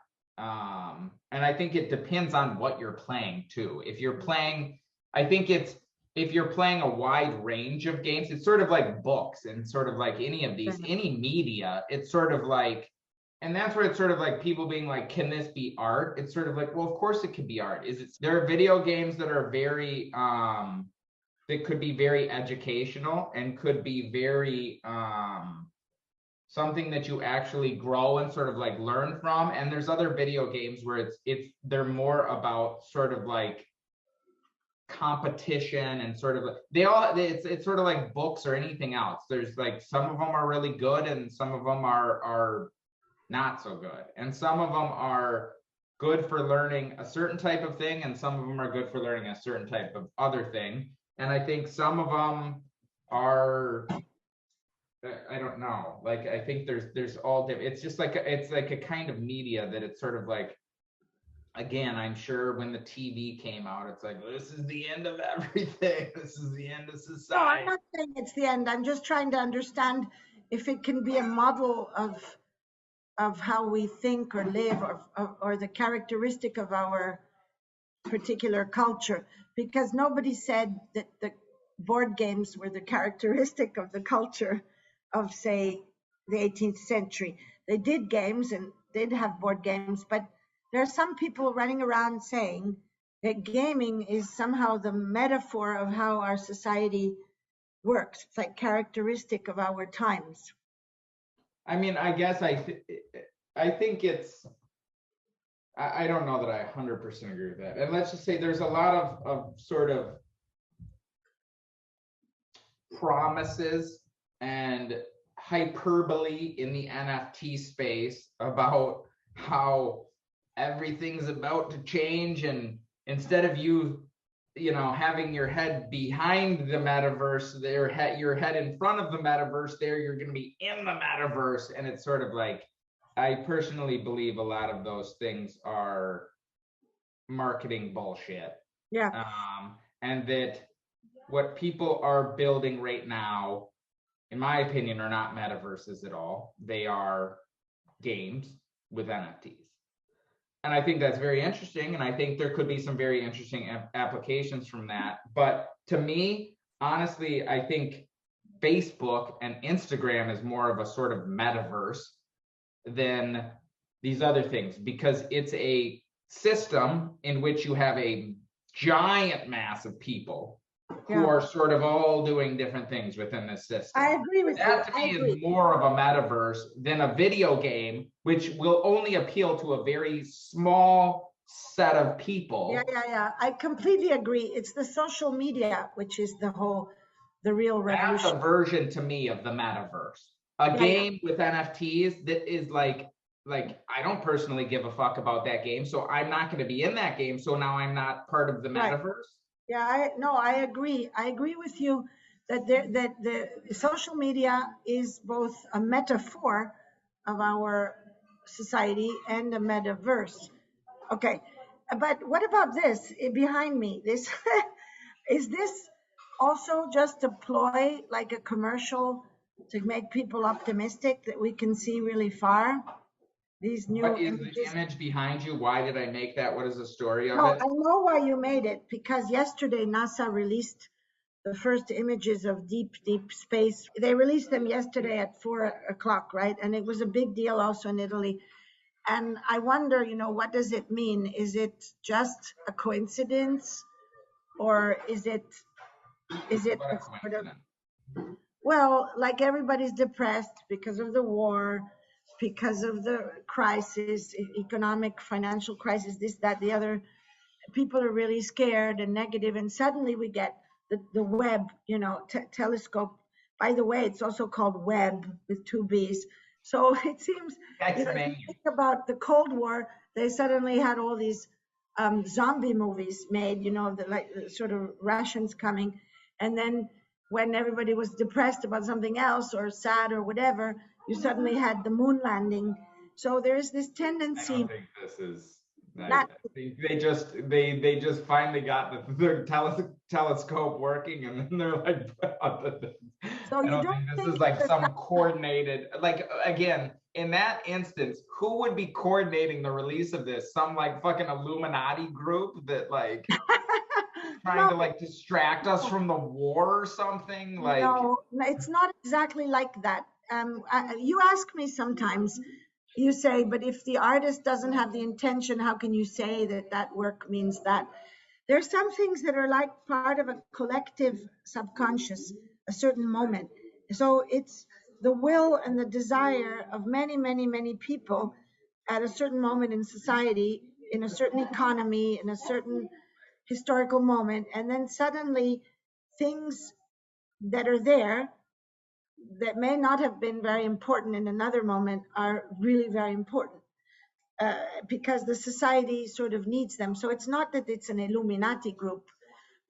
And I think it depends on what you're playing too. If you're playing, I think it's, if you're playing a wide range of games, it's sort of like books and sort of like any of these, any media, it's sort of like, and that's where it's sort of like people being like, can this be art? It's sort of like, well, of course it could be art. There are video games that are very, that could be very educational and could be very, something that you actually grow and sort of like learn from. And there's other video games where they're more about sort of like competition and sort of like it's sort of like books or anything else. There's like, some of them are really good and some of them are not so good, and some of them are good for learning a certain type of thing, and some of them are good for learning a certain type of other thing. And I think some of them are, I don't know. Like, I think there's all different. It's just like, it's like a kind of media that it's sort of like, again, I'm sure when the TV came out, it's like, this is the end of everything. This is the end of No, I'm society. not saying it's the end. I'm just trying to understand if it can be a model of how we think or live, or the characteristic of our particular culture, because nobody said that the board games were the characteristic of the culture of, say, the 18th century. They did games and did have board games, but there are some people running around saying that gaming is somehow the metaphor of how our society works. It's like characteristic of our times. I mean, I guess I think it's, I don't know that I 100% agree with that. And let's just say there's a lot of sort of promises and hyperbole in the NFT space about how everything's about to change, and instead of you know, having your head behind the metaverse, your head in front of the metaverse, there you're going to be in the metaverse. And it's sort of like, I personally believe a lot of those things are marketing bullshit. Yeah. And that what people are building right now, in my opinion, are not metaverses at all. They are games with NFTs. And I think that's very interesting. And I think there could be some very interesting applications from that. But to me, honestly, I think Facebook and Instagram is more of a sort of metaverse than these other things, because it's a system in which you have a giant mass of people who are sort of all doing different things within this system. I agree with you. That to me is more of a metaverse than a video game, which will only appeal to a very small set of people. Yeah. I completely agree. It's the social media, which is the real revolution. That's a version to me of the metaverse. A game with NFTs that is like I don't personally give a fuck about that game, so I'm not going to be in that game. So now I'm not part of the metaverse. Yeah, I agree. I agree with you that the social media is both a metaphor of our society and a metaverse. Okay, but what about this behind me? This is this also just a ploy, like a commercial to make people optimistic that we can see really far? These new What is images. the image behind you? Why did I make that? What is the story of No, it? I know why you made it, because yesterday NASA released the first images of deep, deep space. They released them yesterday at 4 o'clock, right? And it was a big deal also in Italy. And I wonder, what does it mean? Is it just a coincidence, or is it What a a sort of, coincidence. well, like everybody's depressed because of the war, because of the crisis, economic, financial crisis, this, that, the other. People are really scared and negative, and suddenly we get the web, telescope. By the way, it's also called Webb with two B's. So it seems, That's if you amazing. think about the Cold War, they suddenly had all these zombie movies made, the sort of Russians coming, and then when everybody was depressed about something else or sad or whatever, you suddenly had the moon landing. So there is this I tendency, don't think this is. not They just finally got the telescope working, and then they're like, so I you don't don't think this think is it's like a some coordinated, like, again, in that instance, who would be coordinating the release of this? Some like fucking Illuminati group that like trying no, to like distract us from the war or something? Like, no, it's not exactly like that. You ask me sometimes, you say, but if the artist doesn't have the intention, how can you say that that work means that? There's some things that are like part of a collective subconscious, a certain moment. So it's the will and the desire of many, many, many people at a certain moment in society, in a certain economy, in a certain historical moment, and then suddenly things that are there that may not have been very important in another moment are really very important, because the society sort of needs them. So it's not that it's an Illuminati group,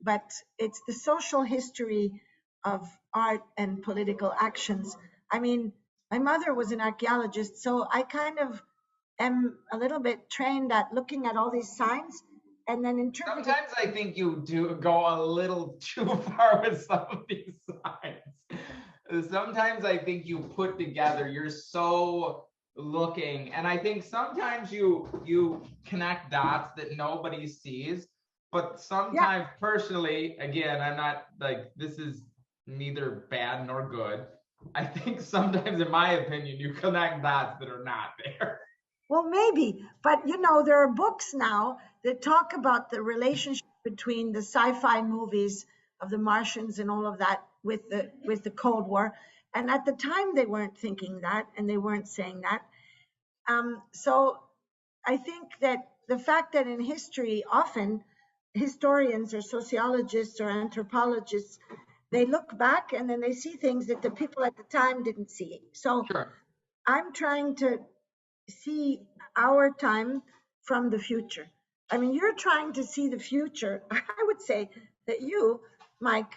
but it's the social history of art and political actions. I mean, my mother was an archaeologist, so I kind of am a little bit trained at looking at all these signs and then interpreting. sometimes I think you do go a little too far with some of these signs. Sometimes I think you put together, you're so looking, and I think sometimes you connect dots that nobody sees. But Yeah, sometimes personally, again, I'm not like, this is neither bad nor good. I think sometimes, in my opinion, you connect dots that are not there. well, maybe, but there are books now that talk about the relationship between the sci-fi movies of the Martians and all of that with the Cold War. And at the time, they weren't thinking that, and they weren't saying that. So I think that the fact that in history, often historians or sociologists or anthropologists, they look back and then they see things that the people at the time didn't see. So Sure. I'm trying to see our time from the future. I mean, you're trying to see the future. I would say that you, Mike,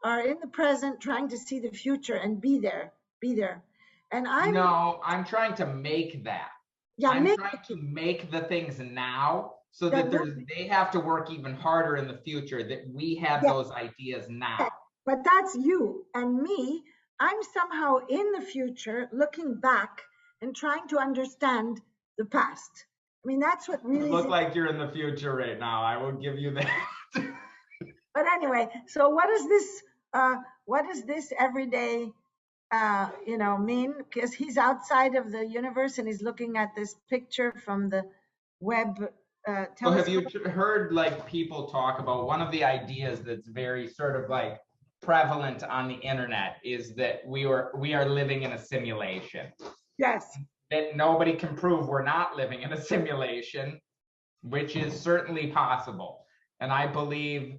are in the present trying to see the future and be there, be there. And I'm, No, I'm trying to make that. yeah, I'm make trying to make the things now so that, that they have to work even harder in the future, that we have yeah, those ideas now. but that's you and me. I'm somehow in the future looking back and trying to understand the past. I mean, that's what You really is. look like you're in the future right now. I will give you that. But anyway, so what does this everyday mean? Because he's outside of the universe and he's looking at this picture from the web So have you telescope. heard like people talk about one of the ideas that's very sort of like prevalent on the internet is that we are living in a simulation, Yes. that nobody can prove we're not living in a simulation, which is certainly possible. And I believe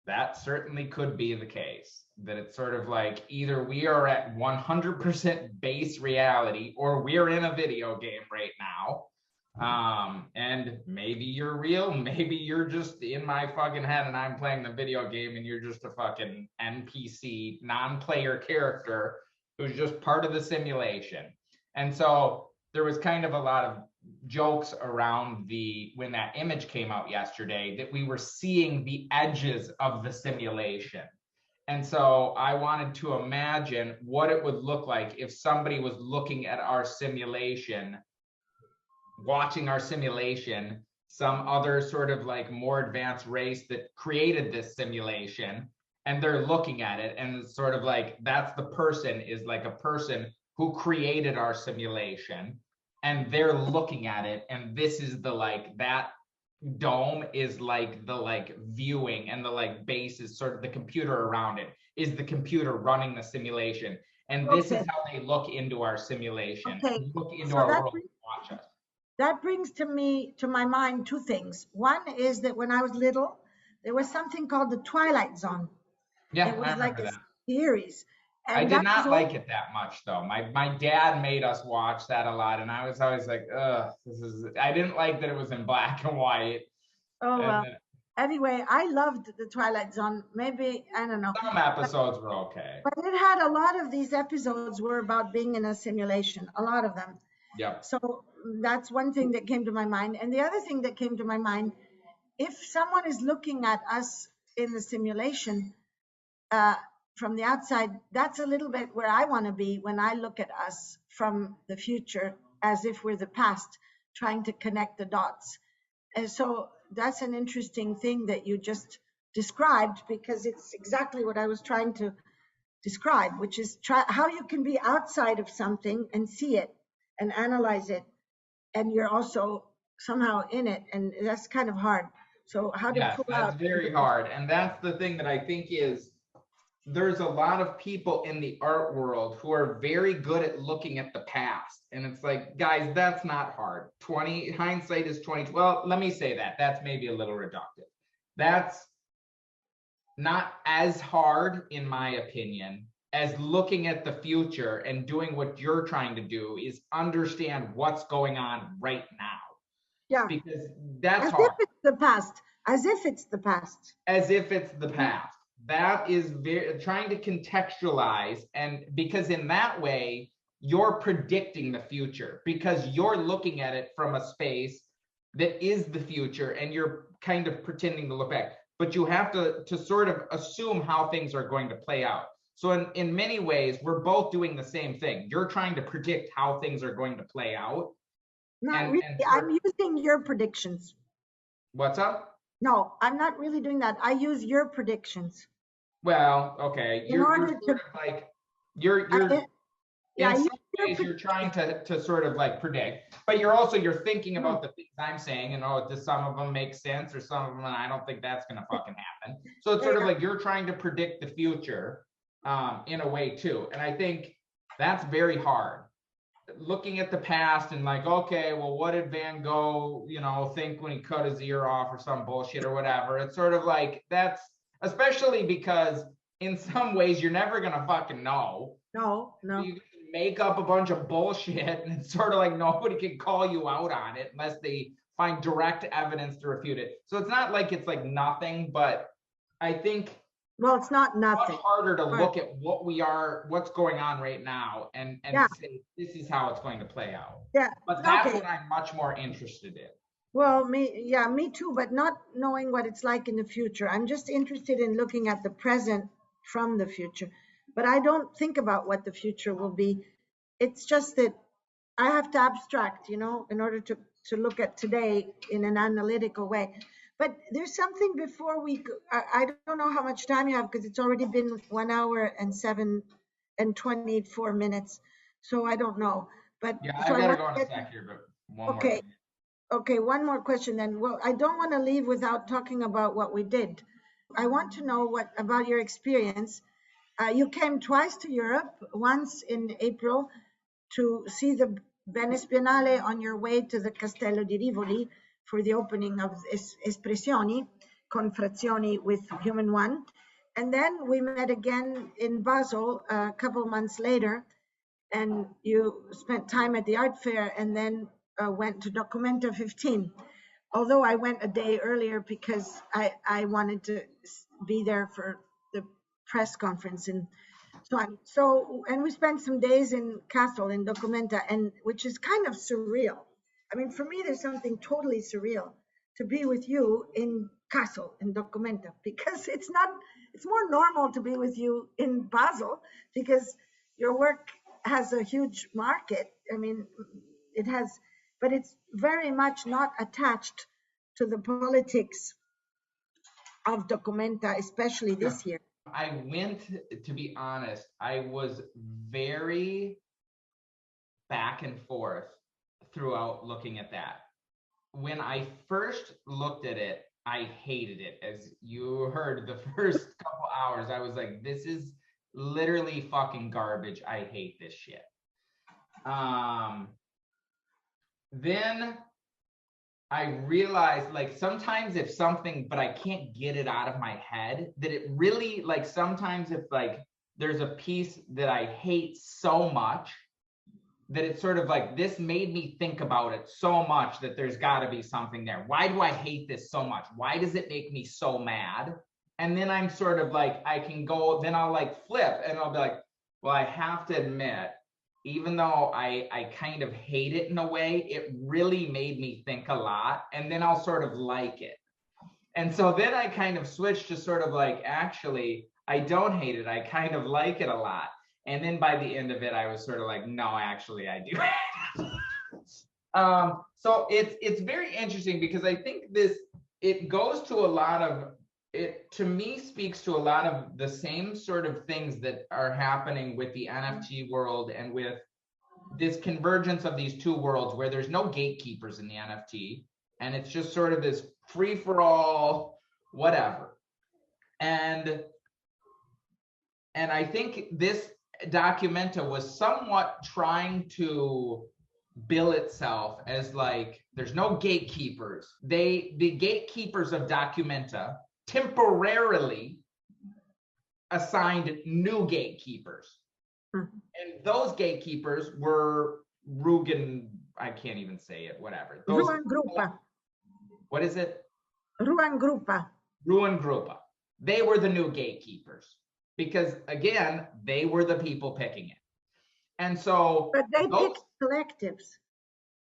that certainly could be the case. That it's sort of like either we are at 100% base reality or we're in a video game right now. And maybe you're real, maybe you're just in my fucking head and I'm playing the video game and you're just a fucking NPC, non-player character who's just part of the simulation. And so there was kind of a lot of jokes around when that image came out yesterday, that we were seeing the edges of the simulation. And so I wanted to imagine what it would look like if somebody was looking at our simulation, watching our simulation, some other sort of like more advanced race that created this simulation, and they're looking at it, and it's sort of like that's the person is like a person who created our simulation, and they're looking at it, and this is the like that dome is like the like viewing, and the like base is sort of the computer around it is the computer running the simulation, and this is Okay. how they look into our simulation, Okay. look into So our that world, brings, and watch us. that brings to my mind two things. One is that when I was little, there was something called the Twilight Zone. Yeah, It I was like remember a that. series, I and did that was not all. like it that much though. My dad made us watch that a lot, and I was always like, ugh, this is. I didn't like that it was in black and white, Oh and well. Anyway, I loved the Twilight Zone. Maybe I don't know, some episodes were okay. but it had a lot of these episodes were about being in a simulation. A lot of them. Yep. So that's one thing that came to my mind. And the other thing that came to my mind, if someone is looking at us in the simulation uh, from the outside, that's a little bit where I want to be when I look at us from the future, as if we're the past, trying to connect the dots. And so that's an interesting thing that you just described, because it's exactly what I was trying to describe, which is how you can be outside of something and see it and analyze it, and you're also somehow in it, and that's kind of hard. So how to Yes, pull that's out. very hard, and that's the thing that I think is there's a lot of people in the art world who are very good at looking at the past, and it's like, guys, that's not hard. 20 hindsight is 20. Well, let me say that that's maybe a little reductive. That's not as hard, in my opinion, as looking at the future and doing what you're trying to do is understand what's going on right now, Yeah, because that's as if hard. it's the past, as if it's the past. As if it's the past. That is very trying to contextualize, and because in that way you're predicting the future because you're looking at it from a space that is the future, and you're kind of pretending to look back, but you have to sort of assume how things are going to play out. So in many ways we're both doing the same thing. You're trying to predict how things are going to play out, Not and really. sort I'm using your predictions. what's up. No, I'm not really doing that. I use your predictions Well, okay, in you're order sort to. of like you're I, yeah, in I use some your ways you're trying predictions. to sort of like predict, but you're thinking Hmm. about the things I'm saying, and oh, does some of them make sense, or some of them I don't think that's gonna fucking happen. So it's Yeah, sort of yeah. like you're trying to predict the future in a way too, and I think that's very hard. Looking at the past and like, okay, well, what did Van Gogh, think when he cut his ear off or some bullshit or whatever? It's sort of like that's especially because in some ways you're never gonna fucking know. No, no. You can make up a bunch of bullshit, and it's sort of like nobody can call you out on it unless they find direct evidence to refute it. So it's not like it's like nothing, but I think Well, it's not much nothing. harder to Right. look at what's going on right now, and Yeah, say this is how it's going to play out. yeah. But that's Okay. what I'm much more interested in. Well, me too, but not knowing what it's like in the future. I'm just interested in looking at the present from the future. But I don't think about what the future will be. It's just that I have to abstract, in order to look at today in an analytical way. But there's something before I don't know how much time you have, because it's already been 1 hour and 24 minutes. So I don't know. But Yeah, so I I gotta want go in to a get, sec here, but one more okay. thing. Okay, one more question then. Well, I don't want to leave without talking about what we did. I want to know what about your experience. You came twice to Europe, once in April to see the Venice Biennale on your way to the Castello di Rivoli for the opening of Espressioni, Confrazioni with Human One. And then we met again in Basel a couple months later, and you spent time at the art fair, and then went to Documenta 15. Although I went a day earlier because I wanted to be there for the press conference and so on. So, and we spent some days in Castle in Documenta, and which is kind of surreal. I mean, for me, there's something totally surreal to be with you in Castle in Documenta, because it's more normal to be with you in Basel, because your work has a huge market. I mean, it has, but it's very much not attached to the politics of Documenta, especially Yeah. this year. I went, to be honest, I was very back and forth throughout looking at that. When I first looked at it, I hated it. As you heard, the first couple hours, I was like, this is literally fucking garbage. I hate this shit. Then I realized, like, sometimes if something, but I can't get it out of my head, that it really, like, sometimes if, like, there's a piece that I hate so much that it's sort of like, this made me think about it so much that there's got to be something there. Why do I hate this so much? Why does it make me so mad? And then I'm sort of like, I can go, then I'll like flip and I'll be like, well, I have to admit, even though I kind of hate it in a way, it really made me think a lot. And then I'll sort of like it. And so then I kind of switched to sort of like, actually, I don't hate it. I kind of like it a lot. And then by the end of it, I was sort of like, no, actually, I do. So it's very interesting because I think it goes to a lot of, it to me speaks to a lot of the same sort of things that are happening with the NFT world and with this convergence of these two worlds where there's no gatekeepers in the NFT. And it's just sort of this free for all, whatever. And I think this Documenta was somewhat trying to bill itself as like, there's no gatekeepers. The gatekeepers of Documenta temporarily assigned new gatekeepers. And those gatekeepers were Rugen, I can't even say it, whatever. Ruan Grupa. What is it? Ruan Grupa. Ruan Grupa. They were the new gatekeepers. Because again, they were the people picking it. And so but they picked collectives.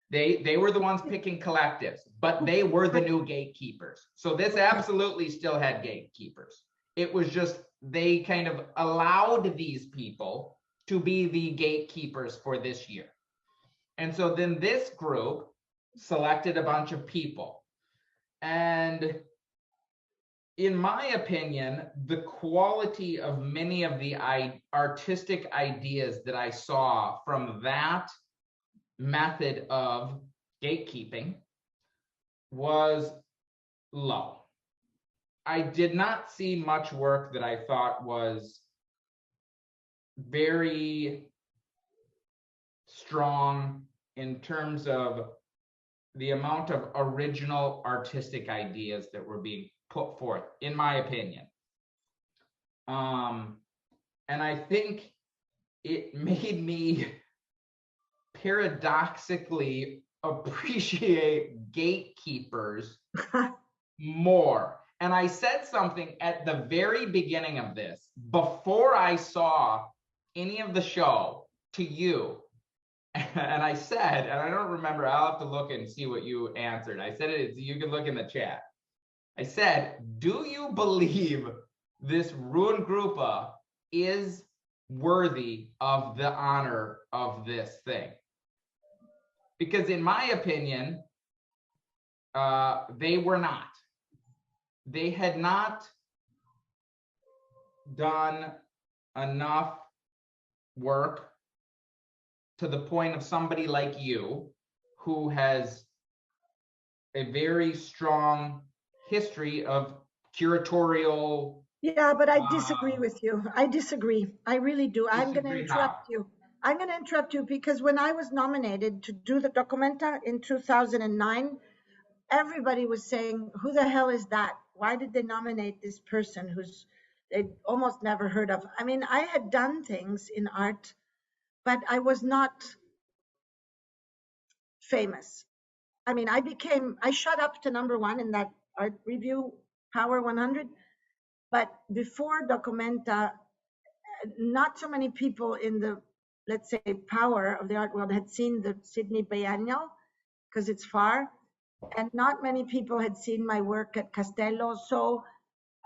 They were the ones picking collectives, but they were the new gatekeepers. So this absolutely still had gatekeepers. It was just they kind of allowed these people to be the gatekeepers for this year. And so then this group selected a bunch of people. And in my opinion, the quality of many of the artistic ideas that I saw from that method of gatekeeping was low. I did not see much work that I thought was very strong in terms of the amount of original artistic ideas that were being put forth, in my opinion. And I think it made me paradoxically appreciate gatekeepers more. And I said something at the very beginning of this, before I saw any of the show, to you. And I said, and I don't remember, I'll have to look and see what you answered. I said it, you can look in the chat. I said, do you believe this Ruin Grupa is worthy of the honor of this thing? Because in my opinion, they were not. They had not done enough work to the point of somebody like you, who has a very strong history of curatorial. Yeah, but I disagree with you. I disagree. I really do. I'm going to interrupt you. I'm going to interrupt you because when I was nominated to do the Documenta in 2009, everybody was saying, who the hell is that? Why did they nominate this person who's they'd almost never heard of? I mean, I had done things in art, but I was not famous. I mean, I shot up to #1 in that art review, Power 100. But before Documenta, not so many people in the, let's say, power of the art world had seen the Sydney Biennial because it's far. And not many people had seen my work at Castello. So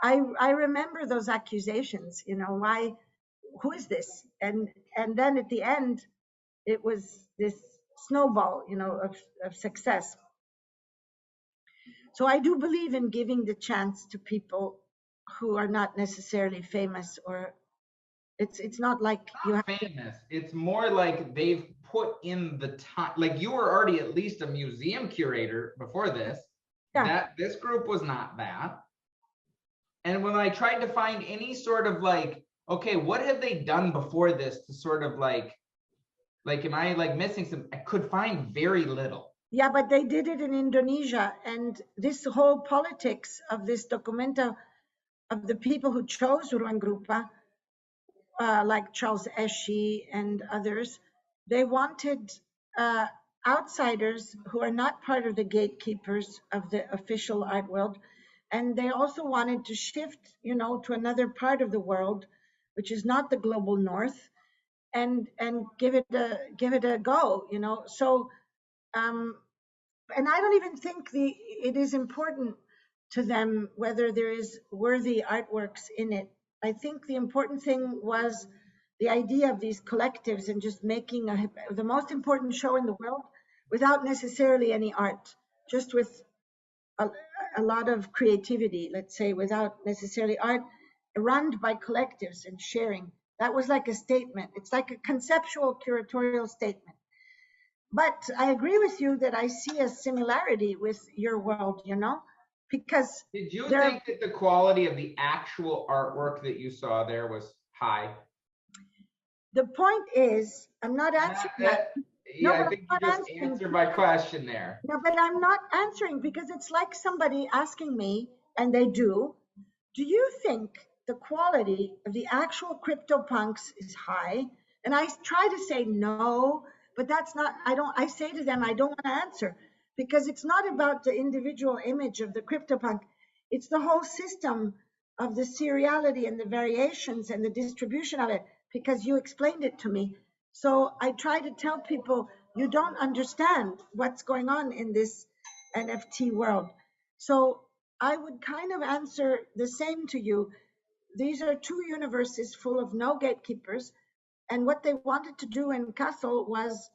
I remember those accusations, why, who is this? And then at the end, it was this snowball, of success. So I do believe in giving the chance to people who are not necessarily famous, or it's not like you have to. Famous. It's more like they've put in the time. Like you were already at least a museum curator before this. Yeah. That this group was not that. And when I tried to find any sort of like, okay, what have they done before this to sort of like, am I like missing some? I could find very little. Yeah, but they did it in Indonesia, and this whole politics of this documenta of the people who chose Ruang Grupa, like Charles Eschi and others, they wanted uh, outsiders who are not part of the gatekeepers of the official art world, and they also wanted to shift, to another part of the world, which is not the global north, and give it a go, So, um, and I don't even think it is important to them whether there is worthy artworks in it. I think the important thing was the idea of these collectives and just making the most important show in the world without necessarily any art, just with a, a lot of creativity, let's say, without necessarily art, run by collectives and sharing. That was like a statement. It's like a conceptual curatorial statement. But I agree with you that I see a similarity with your world, because Did you there, think that the quality of the actual artwork that you saw there was high? the point is, I'm not answering that. No, Yeah, I but think I'm you not just answering. answered my question there. No, but I'm not answering because it's like somebody asking me, and they do you think the quality of the actual CryptoPunks is high? And I try to say no, but that's not, I say to them, I don't want to answer because it's not about the individual image of the CryptoPunk. It's the whole system of the seriality and the variations and the distribution of it because you explained it to me. So I try to tell people you don't understand what's going on in this NFT world. So I would kind of answer the same to you. These are two universes full of no gatekeepers. And what they wanted to do in Castle was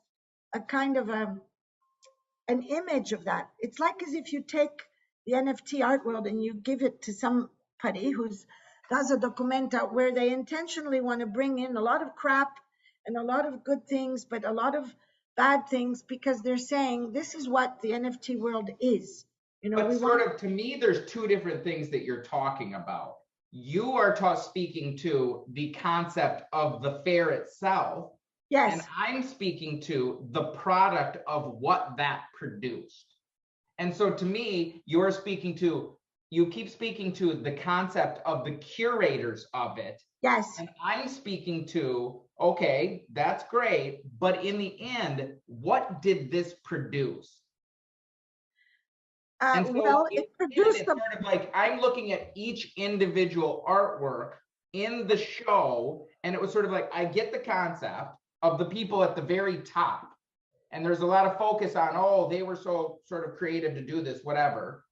a kind of an image of that. It's like as if you take the NFT art world and you give it to somebody who's does a documenta where they intentionally want to bring in a lot of crap and a lot of good things, but a lot of bad things because they're saying this is what the NFT world is. But We sort want. of to me, there's two different things that you're talking about. You are speaking to the concept of the fair itself, and Yes. I'm speaking to the product of what that produced. And so to me, you keep speaking to the concept of the curators of it. Yes. And I'm speaking to, okay, that's great. But in the end, what did this produce? And so Well, in it the end, produced it's the. sort of like I'm looking at each individual artwork in the show, and it was sort of like I get the concept of the people at the very top. And there's a lot of focus on, oh, they were so sort of creative to do this, whatever.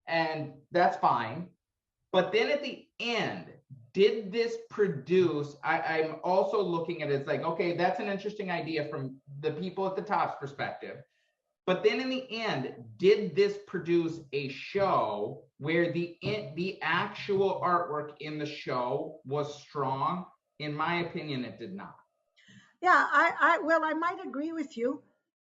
And that's fine. But then at the end, did this produce? I'm also looking at it as like, okay, that's an interesting idea from the people at the top's perspective. But then in the end, did this produce a show where the actual artwork in the show was strong? In my opinion, it did not. Yeah, well, I might agree with you,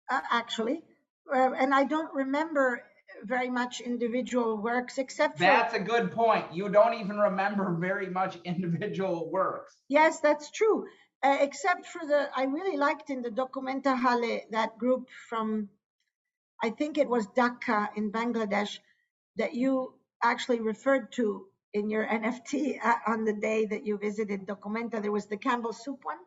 actually, and I don't remember very much individual works except for. That's a good point. You don't even remember very much individual works. Yes, that's true. Except for I really liked in the Documenta Hale, that group from, I think it was Dhaka in Bangladesh, that you actually referred to in your NFT on the day that you visited Documenta. There was the Campbell Soup one.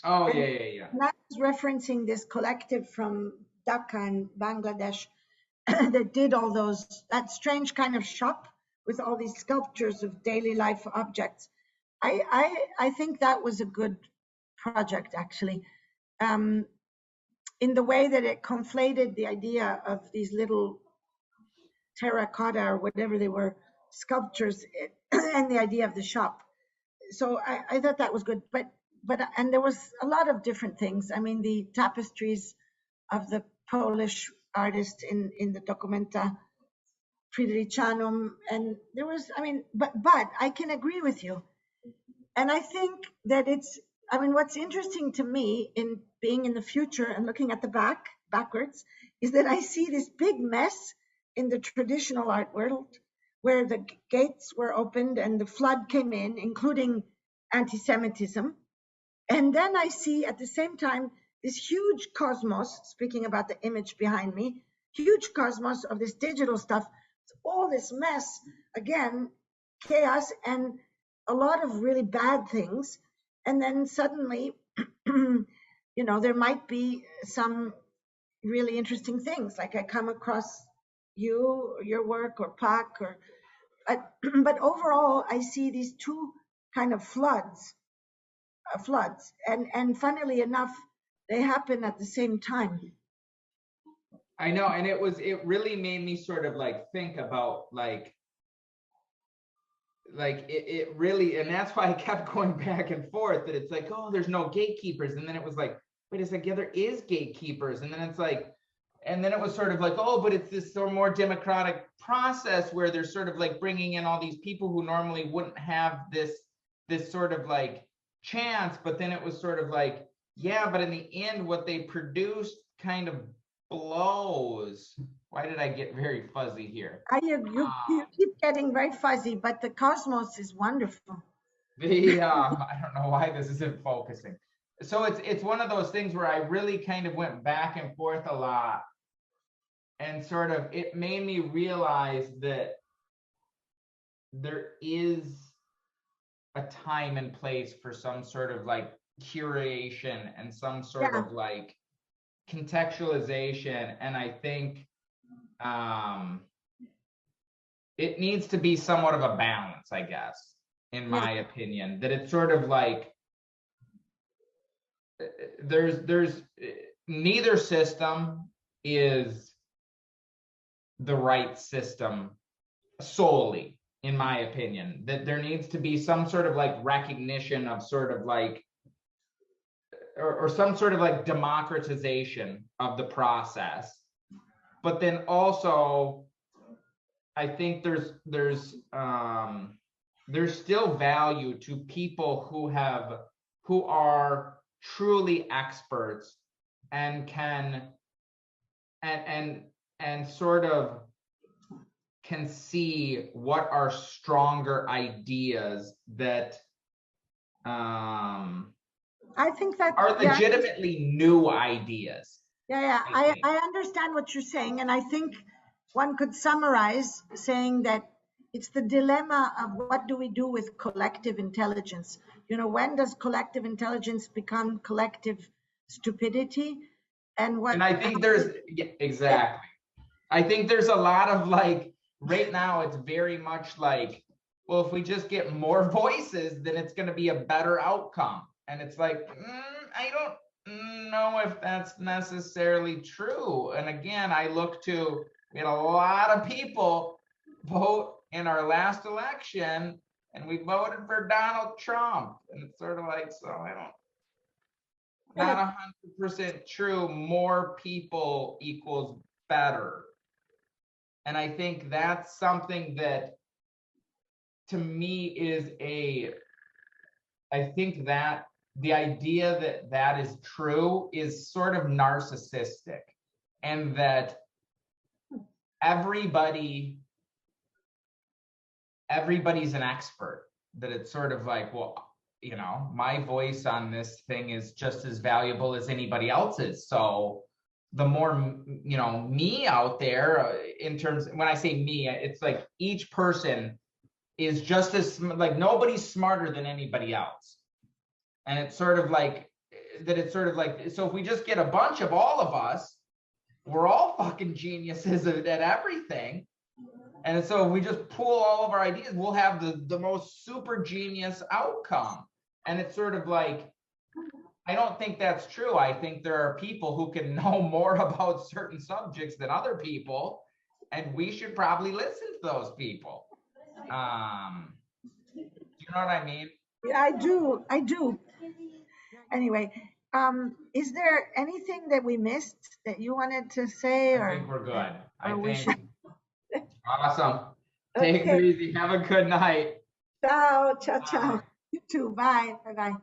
Oh, And yeah, yeah, yeah. that was referencing this collective from Dhaka in Bangladesh that did all that strange kind of shop with all these sculptures of daily life objects. I think that was a good project, actually, um, in the way that it conflated the idea of these little terracotta or whatever they were sculptures and the idea of the shop. So I thought that was good, but and there was a lot of different things. I mean, the tapestries of the Polish artist in the Documenta Fridericianum, and there was, I mean, but I can agree with you. And I think that I mean, what's interesting to me in being in the future and looking at the backwards, is that I see this big mess in the traditional art world where the gates were opened and the flood came in, including anti-Semitism. And then I see at the same time this huge cosmos, speaking about the image behind me, huge cosmos of this digital stuff, all this mess, again, chaos and a lot of really bad things. And then suddenly, there might be some really interesting things. Like I come across you, or your work, or Pac, but overall, I see these two kind of floods, and funnily enough, they happen at the same time. I know, and it really made me sort of like think about it really, and that's why I kept going back and forth, that it's like, oh, there's no gatekeepers, and then it was like, wait a second, yeah, there is gatekeepers, and then it's like, and then it was sort of like, oh, but it's this sort of more democratic process where they're sort of like bringing in all these people who normally wouldn't have this sort of like chance. But then it was sort of like, yeah, but in the end, what they produced kind of blows. Why did I get very fuzzy here? You keep getting very fuzzy, but the cosmos is wonderful. I don't know why this isn't focusing. So it's one of those things where I really kind of went back and forth a lot, and sort of it made me realize that there is a time and place for some sort of like curation and some sort of like contextualization. And I think it needs to be somewhat of a balance, I guess, in my opinion, that it's sort of like there's neither system is the right system solely, in my opinion, that there needs to be some sort of like recognition of sort of like or some sort of like democratization of the process. But then also I think there's still value to people who are truly experts and can and sort of can see what are stronger ideas that I think that are legitimately new ideas. I understand what you're saying, and I think one could summarize saying that it's the dilemma of what do we do with collective intelligence. When does collective intelligence become collective stupidity? And I think there's exactly. I think there's a lot of like right now it's very much like, well, if we just get more voices, then it's going to be a better outcome. And it's like, I don't know if that's necessarily true. And again, we had a lot of people vote in our last election, and we voted for Donald Trump. And it's sort of like, so I don't, not 100% true. More people equals better. And I think that's something that to me I think that the idea that that is true is sort of narcissistic, and that everybody's an expert, that it's sort of like, well, my voice on this thing is just as valuable as anybody else's. So the more, me out there in terms, when I say me, it's like each person is just as like nobody's smarter than anybody else. And it's sort of like that. It's sort of like, so if we just get a bunch of all of us, we're all fucking geniuses at everything. And so if we just pool all of our ideas, we'll have the most super genius outcome. And it's sort of like, I don't think that's true. I think there are people who can know more about certain subjects than other people, and we should probably listen to those people. Do you know what I mean? Yeah, I do. Anyway, is there anything that we missed that you wanted to say? I think we're good. Awesome. Take it Okay. easy. Have a good night. Ciao, ciao, Bye. ciao. You too. Bye. Bye-bye.